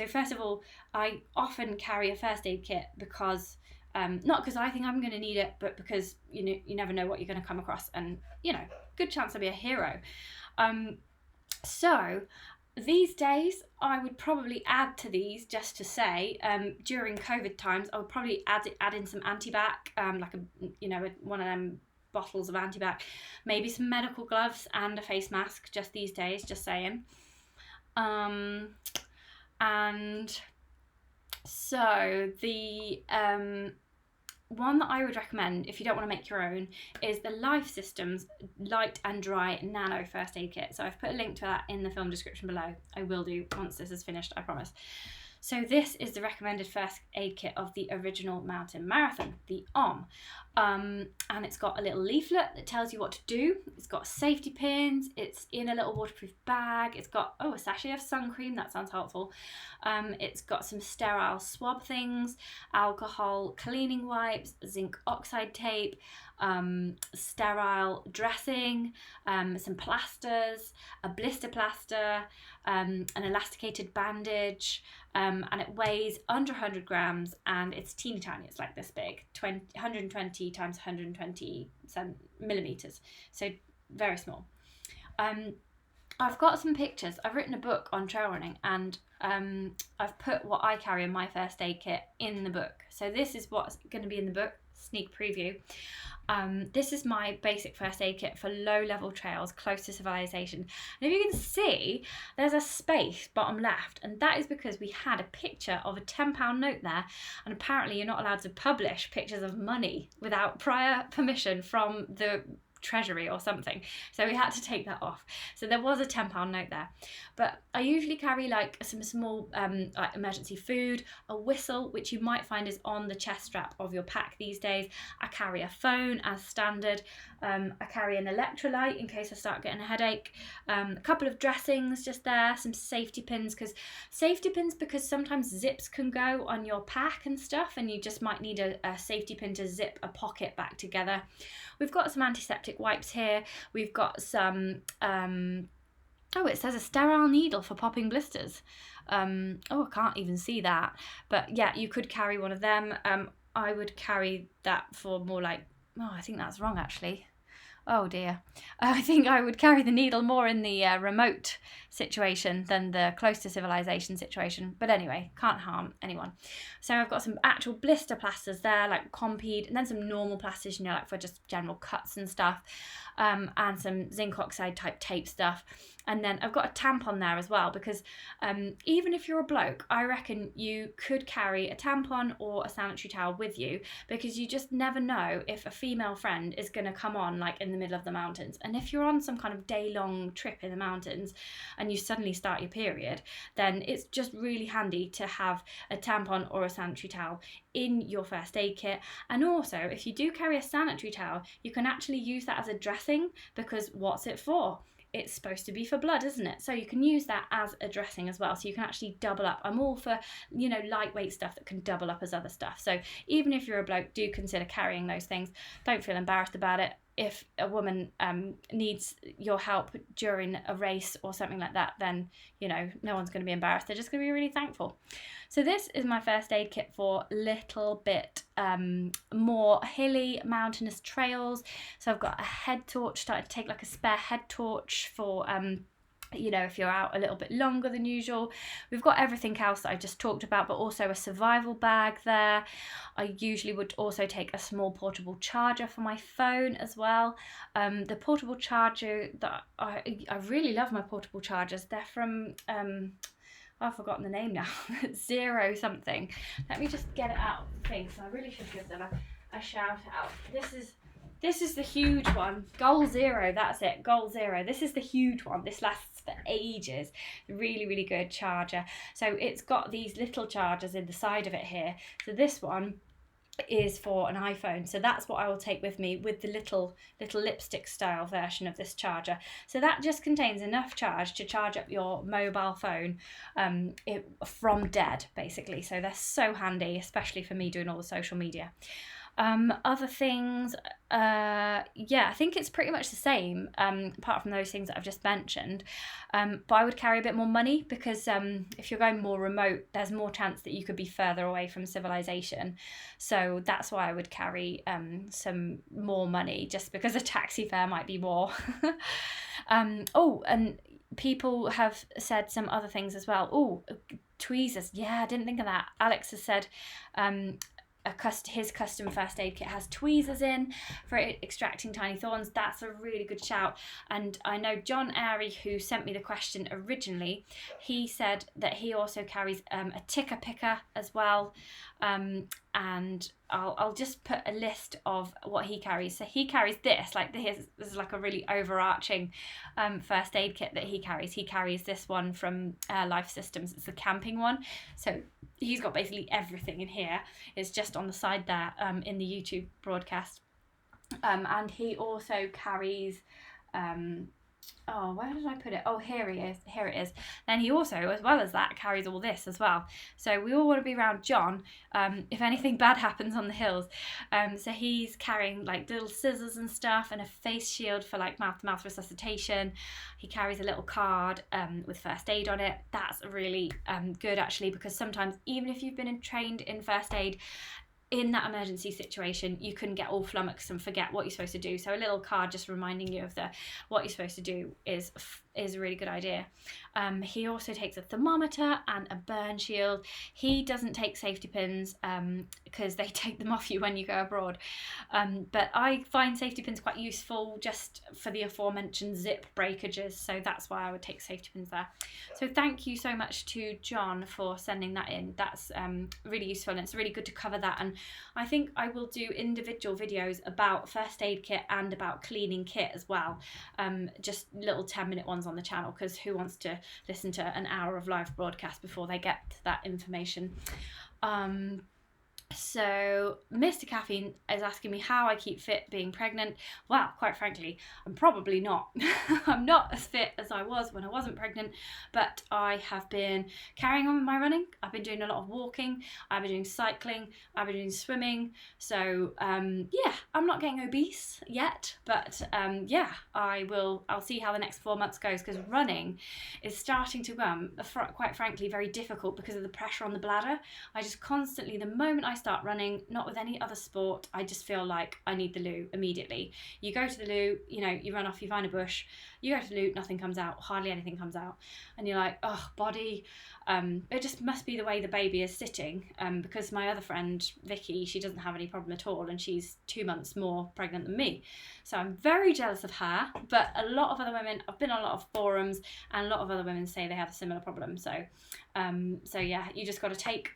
first of all, I often carry a first aid kit because not because I think I'm going to need it, but because you never know what you're going to come across, and good chance I'll be a hero. So these days, I would probably add to these, just to say, during COVID times, I would probably add in some anti-bac, like one of them bottles of anti-bac, maybe some medical gloves and a face mask, just these days, just saying. And so the one that I would recommend, if you don't want to make your own, is the Life Systems Light and Dry Nano First Aid Kit. So I've put a link to that in the film description below. I will do once this is finished, I promise. So this is the recommended first aid kit of the original mountain marathon, the OM. And it's got a little leaflet that tells you what to do. It's got safety pins. It's in a little waterproof bag. It's got, a sachet of sun cream. That sounds helpful. It's got some sterile swab things, alcohol cleaning wipes, zinc oxide tape, sterile dressing, some plasters, a blister plaster, an elasticated bandage, and it weighs under 100 grams, and it's teeny tiny. It's like this big, 120 times 120 millimeters, so very small. I've got some pictures. I've written a book on trail running, and I've put what I carry in my first aid kit in the book. So this is what's going to be in the book, sneak preview. This is my basic first aid kit for low-level trails close to civilization. And if you can see, there's a space bottom left, and that is because we had a picture of a £10 note there, and apparently you're not allowed to publish pictures of money without prior permission from the Treasury or something, so we had to take that off. So there was a £10 note there, but I usually carry like some small like emergency food, a whistle, which you might find is on the chest strap of your pack these days. I carry a phone as standard. I carry an electrolyte in case I start getting a headache, a couple of dressings just there, some safety pins because sometimes zips can go on your pack and stuff, and you just might need a safety pin to zip a pocket back together. We've got some antiseptic wipes here. We've got some, it says a sterile needle for popping blisters. I can't even see that. But yeah, you could carry one of them. I would carry that for more like, I think that's wrong actually. Oh dear. I think I would carry the needle more in the remote situation than the close to civilization situation. But anyway, can't harm anyone. So I've got some actual blister plasters there, like Compeed, and then some normal plasters, like for just general cuts and stuff, and some zinc oxide type tape stuff. And then I've got a tampon there as well, because even if you're a bloke, I reckon you could carry a tampon or a sanitary towel with you, because you just never know if a female friend is going to come on like in the middle of the mountains. And if you're on some kind of day-long trip in the mountains and you suddenly start your period, then it's just really handy to have a tampon or a sanitary towel in your first aid kit. And also, if you do carry a sanitary towel, you can actually use that as a dressing, because what's it for? It's supposed to be for blood, isn't it? So you can use that as a dressing as well. So you can actually double up. I'm all for, lightweight stuff that can double up as other stuff. So even if you're a bloke, do consider carrying those things. Don't feel embarrassed about it. If a woman needs your help during a race or something like that, then, no one's going to be embarrassed. They're just going to be really thankful. So this is my first aid kit for a little bit more hilly mountainous trails. So I've got a head torch, started to take like a spare head torch for if you're out a little bit longer than usual. We've got everything else that I just talked about, but also a survival bag there. I usually would also take a small portable charger for my phone as well. The portable charger that I really love my portable chargers. They're from I've forgotten the name now. Zero something. Let me just get it out of the thing. So I really should give them a shout out. This is the huge one. Goal Zero, that's it. Goal Zero. This is the huge one. This lasts for ages. Really, really good charger. So it's got these little chargers in the side of it here. So this one is for an iPhone, so that's what I will take with me, with the little lipstick style version of this charger. So that just contains enough charge to charge up your mobile phone from dead, basically. So they're so handy, especially for me doing all the social media. Other things, yeah, I think it's pretty much the same, apart from those things that I've just mentioned. But I would carry a bit more money, because if you're going more remote, there's more chance that you could be further away from civilization. So that's why I would carry some more money, just because a taxi fare might be more. Oh, and people have said some other things as well. Oh, tweezers. Yeah, I didn't think of that. Alex has said his custom first aid kit has tweezers in for extracting tiny thorns. That's a really good shout. And I know John Airy, who sent me the question originally, he said that he also carries a ticker picker as well. And I'll just put a list of what he carries. So he carries this, like this is like a really overarching first aid kit that he carries. He carries this one from Life Systems. It's the camping one. So he's got basically everything in here. It's just on the side there in the YouTube broadcast. And he also carries oh, where did I put it? Oh, here it is. Then he also, as well as that, carries all this as well. So we all want to be around John if anything bad happens on the hills. So he's carrying like little scissors and stuff, and a face shield for like mouth-to-mouth resuscitation. He carries a little card with first aid on it. That's really good, actually, because sometimes even if you've been trained in first aid, in that emergency situation, you can get all flummoxed and forget what you're supposed to do. So a little card just reminding you of what you're supposed to do is a really good idea. He also takes a thermometer and a burn shield. He doesn't take safety pins because they take them off you when you go abroad. But I find safety pins quite useful just for the aforementioned zip breakages. So that's why I would take safety pins there. So thank you so much to John for sending that in. That's really useful, and it's really good to cover that. And I think I will do individual videos about first aid kit and about cleaning kit as well. Just little 10-minute ones on the channel, because who wants to listen to an hour of live broadcast before they get that information? So Mr. Caffeine is asking me how I keep fit being pregnant. Well, quite frankly, I'm probably not. I'm not as fit as I was when I wasn't pregnant, but I have been carrying on with my running. I've been doing a lot of walking. I've been doing cycling. I've been doing swimming. So yeah, I'm not getting obese yet, but yeah, I'll see how the next 4 months goes, because running is starting to become, quite frankly, very difficult because of the pressure on the bladder. I just constantly, the moment I start running, not with any other sport, I just feel like I need the loo immediately. You go to the loo, you run off, you find a bush, you go to the loo, nothing comes out, hardly anything comes out, and you're like, oh, body. It just must be the way the baby is sitting, because my other friend Vicky, she doesn't have any problem at all, and she's 2 months more pregnant than me, so I'm very jealous of her. But a lot of other women, I've been on a lot of forums, and a lot of other women say they have a similar problem. So yeah, you just got to take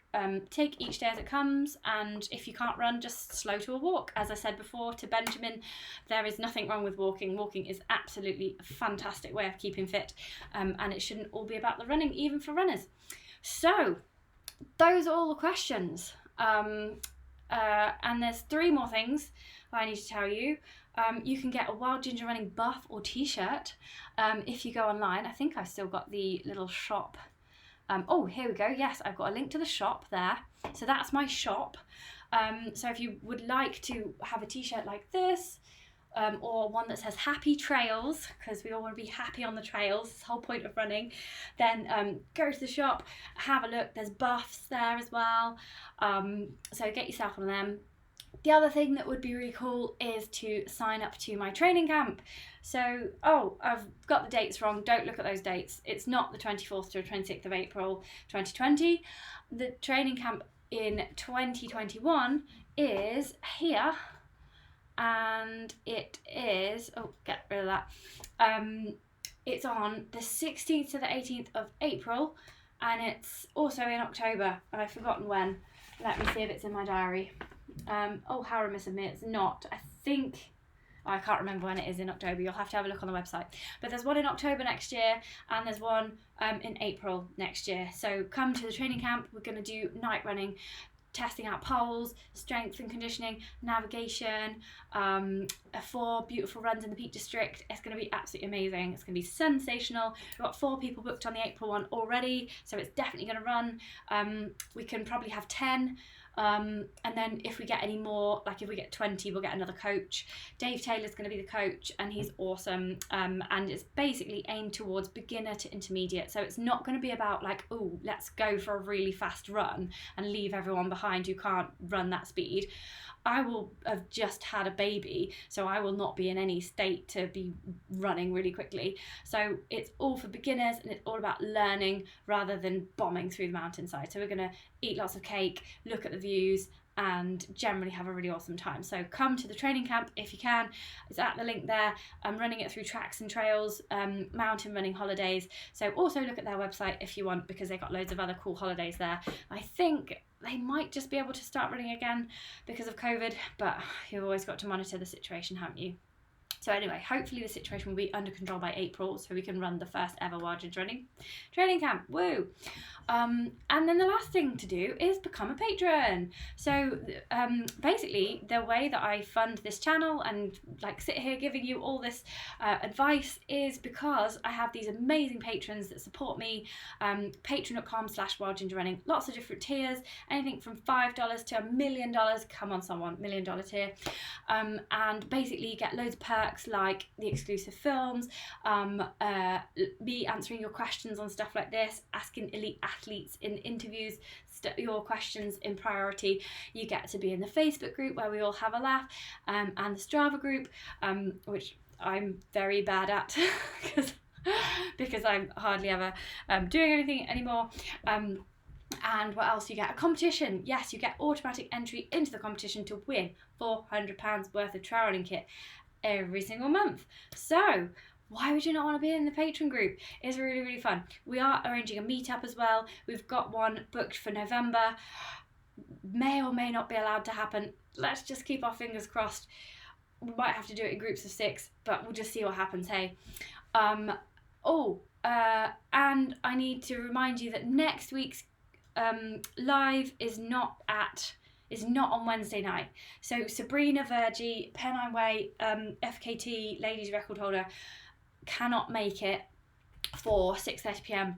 each day as it comes, and if you can't run, just slow to a walk. As I said before to Benjamin, there is nothing wrong with walking. Walking is absolutely a fantastic way of keeping fit, and it shouldn't all be about the running, even for runners. So those are all the questions, and there's 3 more things I need to tell you. You can get a Wild Ginger Running buff or t-shirt if you go online. I think I've still got the little shop. Oh, here we go. Yes, I've got a link to the shop there. So that's my shop. So if you would like to have a t-shirt like this, or one that says happy trails, because we all want to be happy on the trails, it's the whole point of running, then go to the shop, have a look. There's buffs there as well. So get yourself one of them. The other thing that would be really cool is to sign up to my training camp. So, I've got the dates wrong. Don't look at those dates. It's not the 24th to 26th of April 2020. The training camp in 2021 is here. And it is, get rid of that. It's on the 16th to the 18th of April. and it's also in October, and I've forgotten when. Let me see if it's in my diary. Oh, how remiss of me, it's not. I can't remember when it is in October. You'll have to have a look on the website. But there's one in October next year, and there's one in April next year. So come to the training camp. We're going to do night running, testing out poles, strength and conditioning, navigation, 4 beautiful runs in the Peak District. It's going to be absolutely amazing. It's going to be sensational. We've got 4 people booked on the April one already, so it's definitely going to run. We can probably have 10. And then if we get any more, like if we get 20, we'll get another coach. Dave Taylor's going to be the coach, and he's awesome. And it's basically aimed towards beginner to intermediate. So it's not going to be about like, oh, let's go for a really fast run and leave everyone behind who can't run that speed. I will have just had a baby, so I will not be in any state to be running really quickly. So it's all for beginners, and it's all about learning rather than bombing through the mountainside. So we're going to eat lots of cake, look at the views, and generally have a really awesome time. So come to the training camp if you can. It's at the link there. I'm running it through Tracks and Trails, mountain running holidays. So also look at their website if you want, because they've got loads of other cool holidays there. I think they might just be able to start running again because of COVID, but you've always got to monitor the situation, haven't you? So anyway, hopefully the situation will be under control by April, so we can run the first ever Wild Ginger Running training camp. Woo! And then the last thing to do is become a patron. So basically, the way that I fund this channel and like sit here giving you all this advice is because I have these amazing patrons that support me. Patreon.com/wildgingerrunning. Lots of different tiers, anything from $5 to $1 million. Come on, someone, $1 million tier. And basically, you get loads of perks like the exclusive films, me answering your questions on stuff like this, asking elite athletes in interviews your questions in priority. You get to be in the Facebook group where we all have a laugh, and the Strava group, which I'm very bad at because I'm hardly ever doing anything anymore. And what else? You get a competition. Yes, you get automatic entry into the competition to win £400 worth of trail running kit every single month. So why would you not want to be in the patron group? It's really, really fun. We are arranging a meetup as well. We've got one booked for November. May or may not be allowed to happen. Let's just keep our fingers crossed. We might have to do it in groups of 6, but we'll just see what happens, hey. And I need to remind you that next week's live is not on Wednesday night. So Sabrina Vergy, Pennine Way, FKT ladies record holder, cannot make it for 6:30 p.m.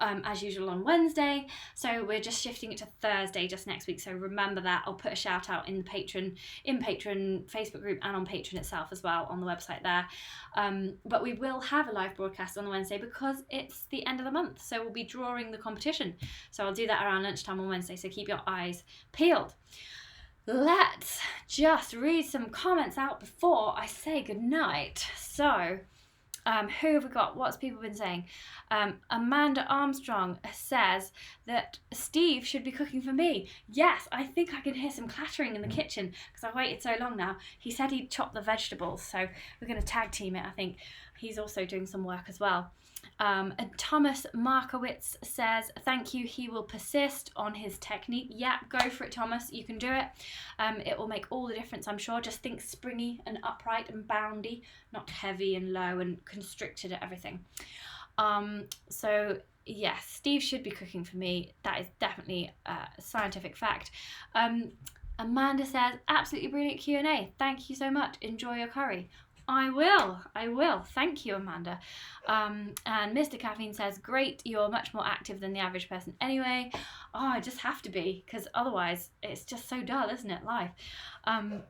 As usual on Wednesday. So we're just shifting it to Thursday just next week. So remember that. I'll put a shout out in the Patreon Facebook group and on Patreon itself as well on the website there. But we will have a live broadcast on the Wednesday because it's the end of the month. So we'll be drawing the competition. So I'll do that around lunchtime on Wednesday. So keep your eyes peeled. Let's just read some comments out before I say goodnight. So who have we got? What's people been saying? Amanda Armstrong says that Steve should be cooking for me. Yes, I think I can hear some clattering in the kitchen because I waited so long now. He said he'd chop the vegetables, so we're going to tag team it, I think. He's also doing some work as well. And Thomas Markowitz says, thank you, he will persist on his technique. Yeah, go for it, Thomas, you can do it. It will make all the difference, I'm sure. Just think springy and upright and boundy, not heavy and low and constricted at everything. So yes, Steve should be cooking for me. That is definitely a scientific fact. Amanda says, absolutely brilliant Q&A. Thank you so much. Enjoy your curry. I will. Thank you, Amanda. And Mr. Caffeine says, great, you're much more active than the average person anyway. Oh, I just have to be, because otherwise it's just so dull, isn't it, life? And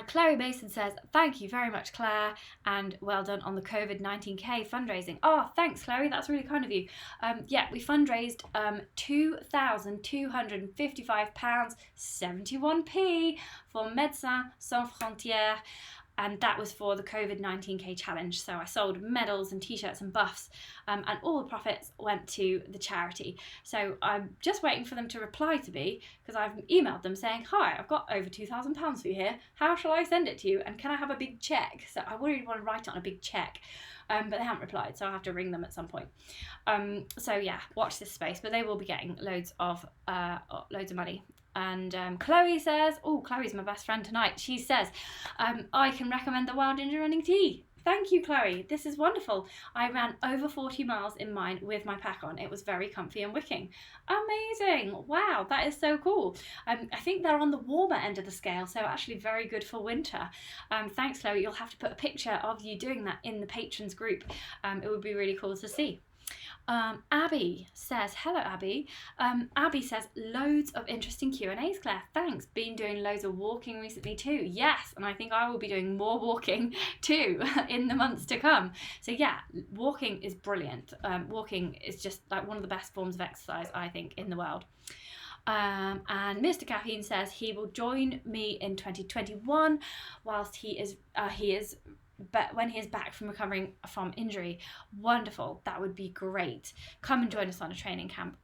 Clary Mason says, thank you very much, Claire, and well done on the COVID-19K fundraising. Oh, thanks, Clary, that's really kind of you. Yeah, we fundraised £2,255.71 for Médecins Sans Frontières. and that was for the COVID 19K challenge. So I sold medals and t-shirts and buffs, and all the profits went to the charity. So I'm just waiting for them to reply to me, because I've emailed them saying, hi, I've got over £2,000 for you here. How shall I send it to you? And can I have a big check? So I really want to write it on a big check. But they haven't replied, so I'll have to ring them at some point. So yeah, watch this space, but they will be getting loads of money. And Chloe says, oh, Chloe's my best friend tonight. She says, I can recommend the Wild Ginger Running Tee. Thank you, Chloe. This is wonderful. I ran over 40 miles in mine with my pack on. It was very comfy and wicking. Amazing. Wow, that is so cool. I think they're on the warmer end of the scale, so actually very good for winter. Thanks, Chloe. You'll have to put a picture of you doing that in the patrons group. It would be really cool to see. Abby says, hello Abby. Abby says, loads of interesting Q&As, Claire. Thanks. Been doing loads of walking recently too. Yes, and I think I will be doing more walking too in the months to come. So yeah, walking is brilliant. Walking is just like one of the best forms of exercise, I think, in the world. And Mr. Caffeine says he will join me in 2021 whilst but when he is back from recovering from injury. Wonderful. That would be great. Come and join us on a training camp.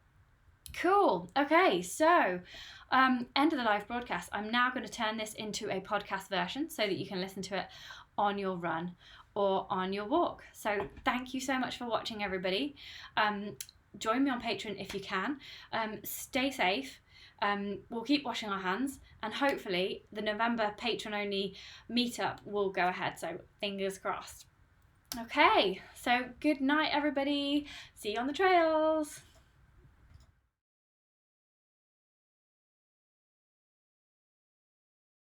Cool. Okay, so end of the live broadcast. I'm now going to turn this into a podcast version so that you can listen to it on your run or on your walk. So thank you so much for watching, everybody. Join me on Patreon if you can. Stay safe. We'll keep washing our hands, and hopefully the November patron only meetup will go ahead, so fingers crossed. Okay, so good night everybody. See you on the trails.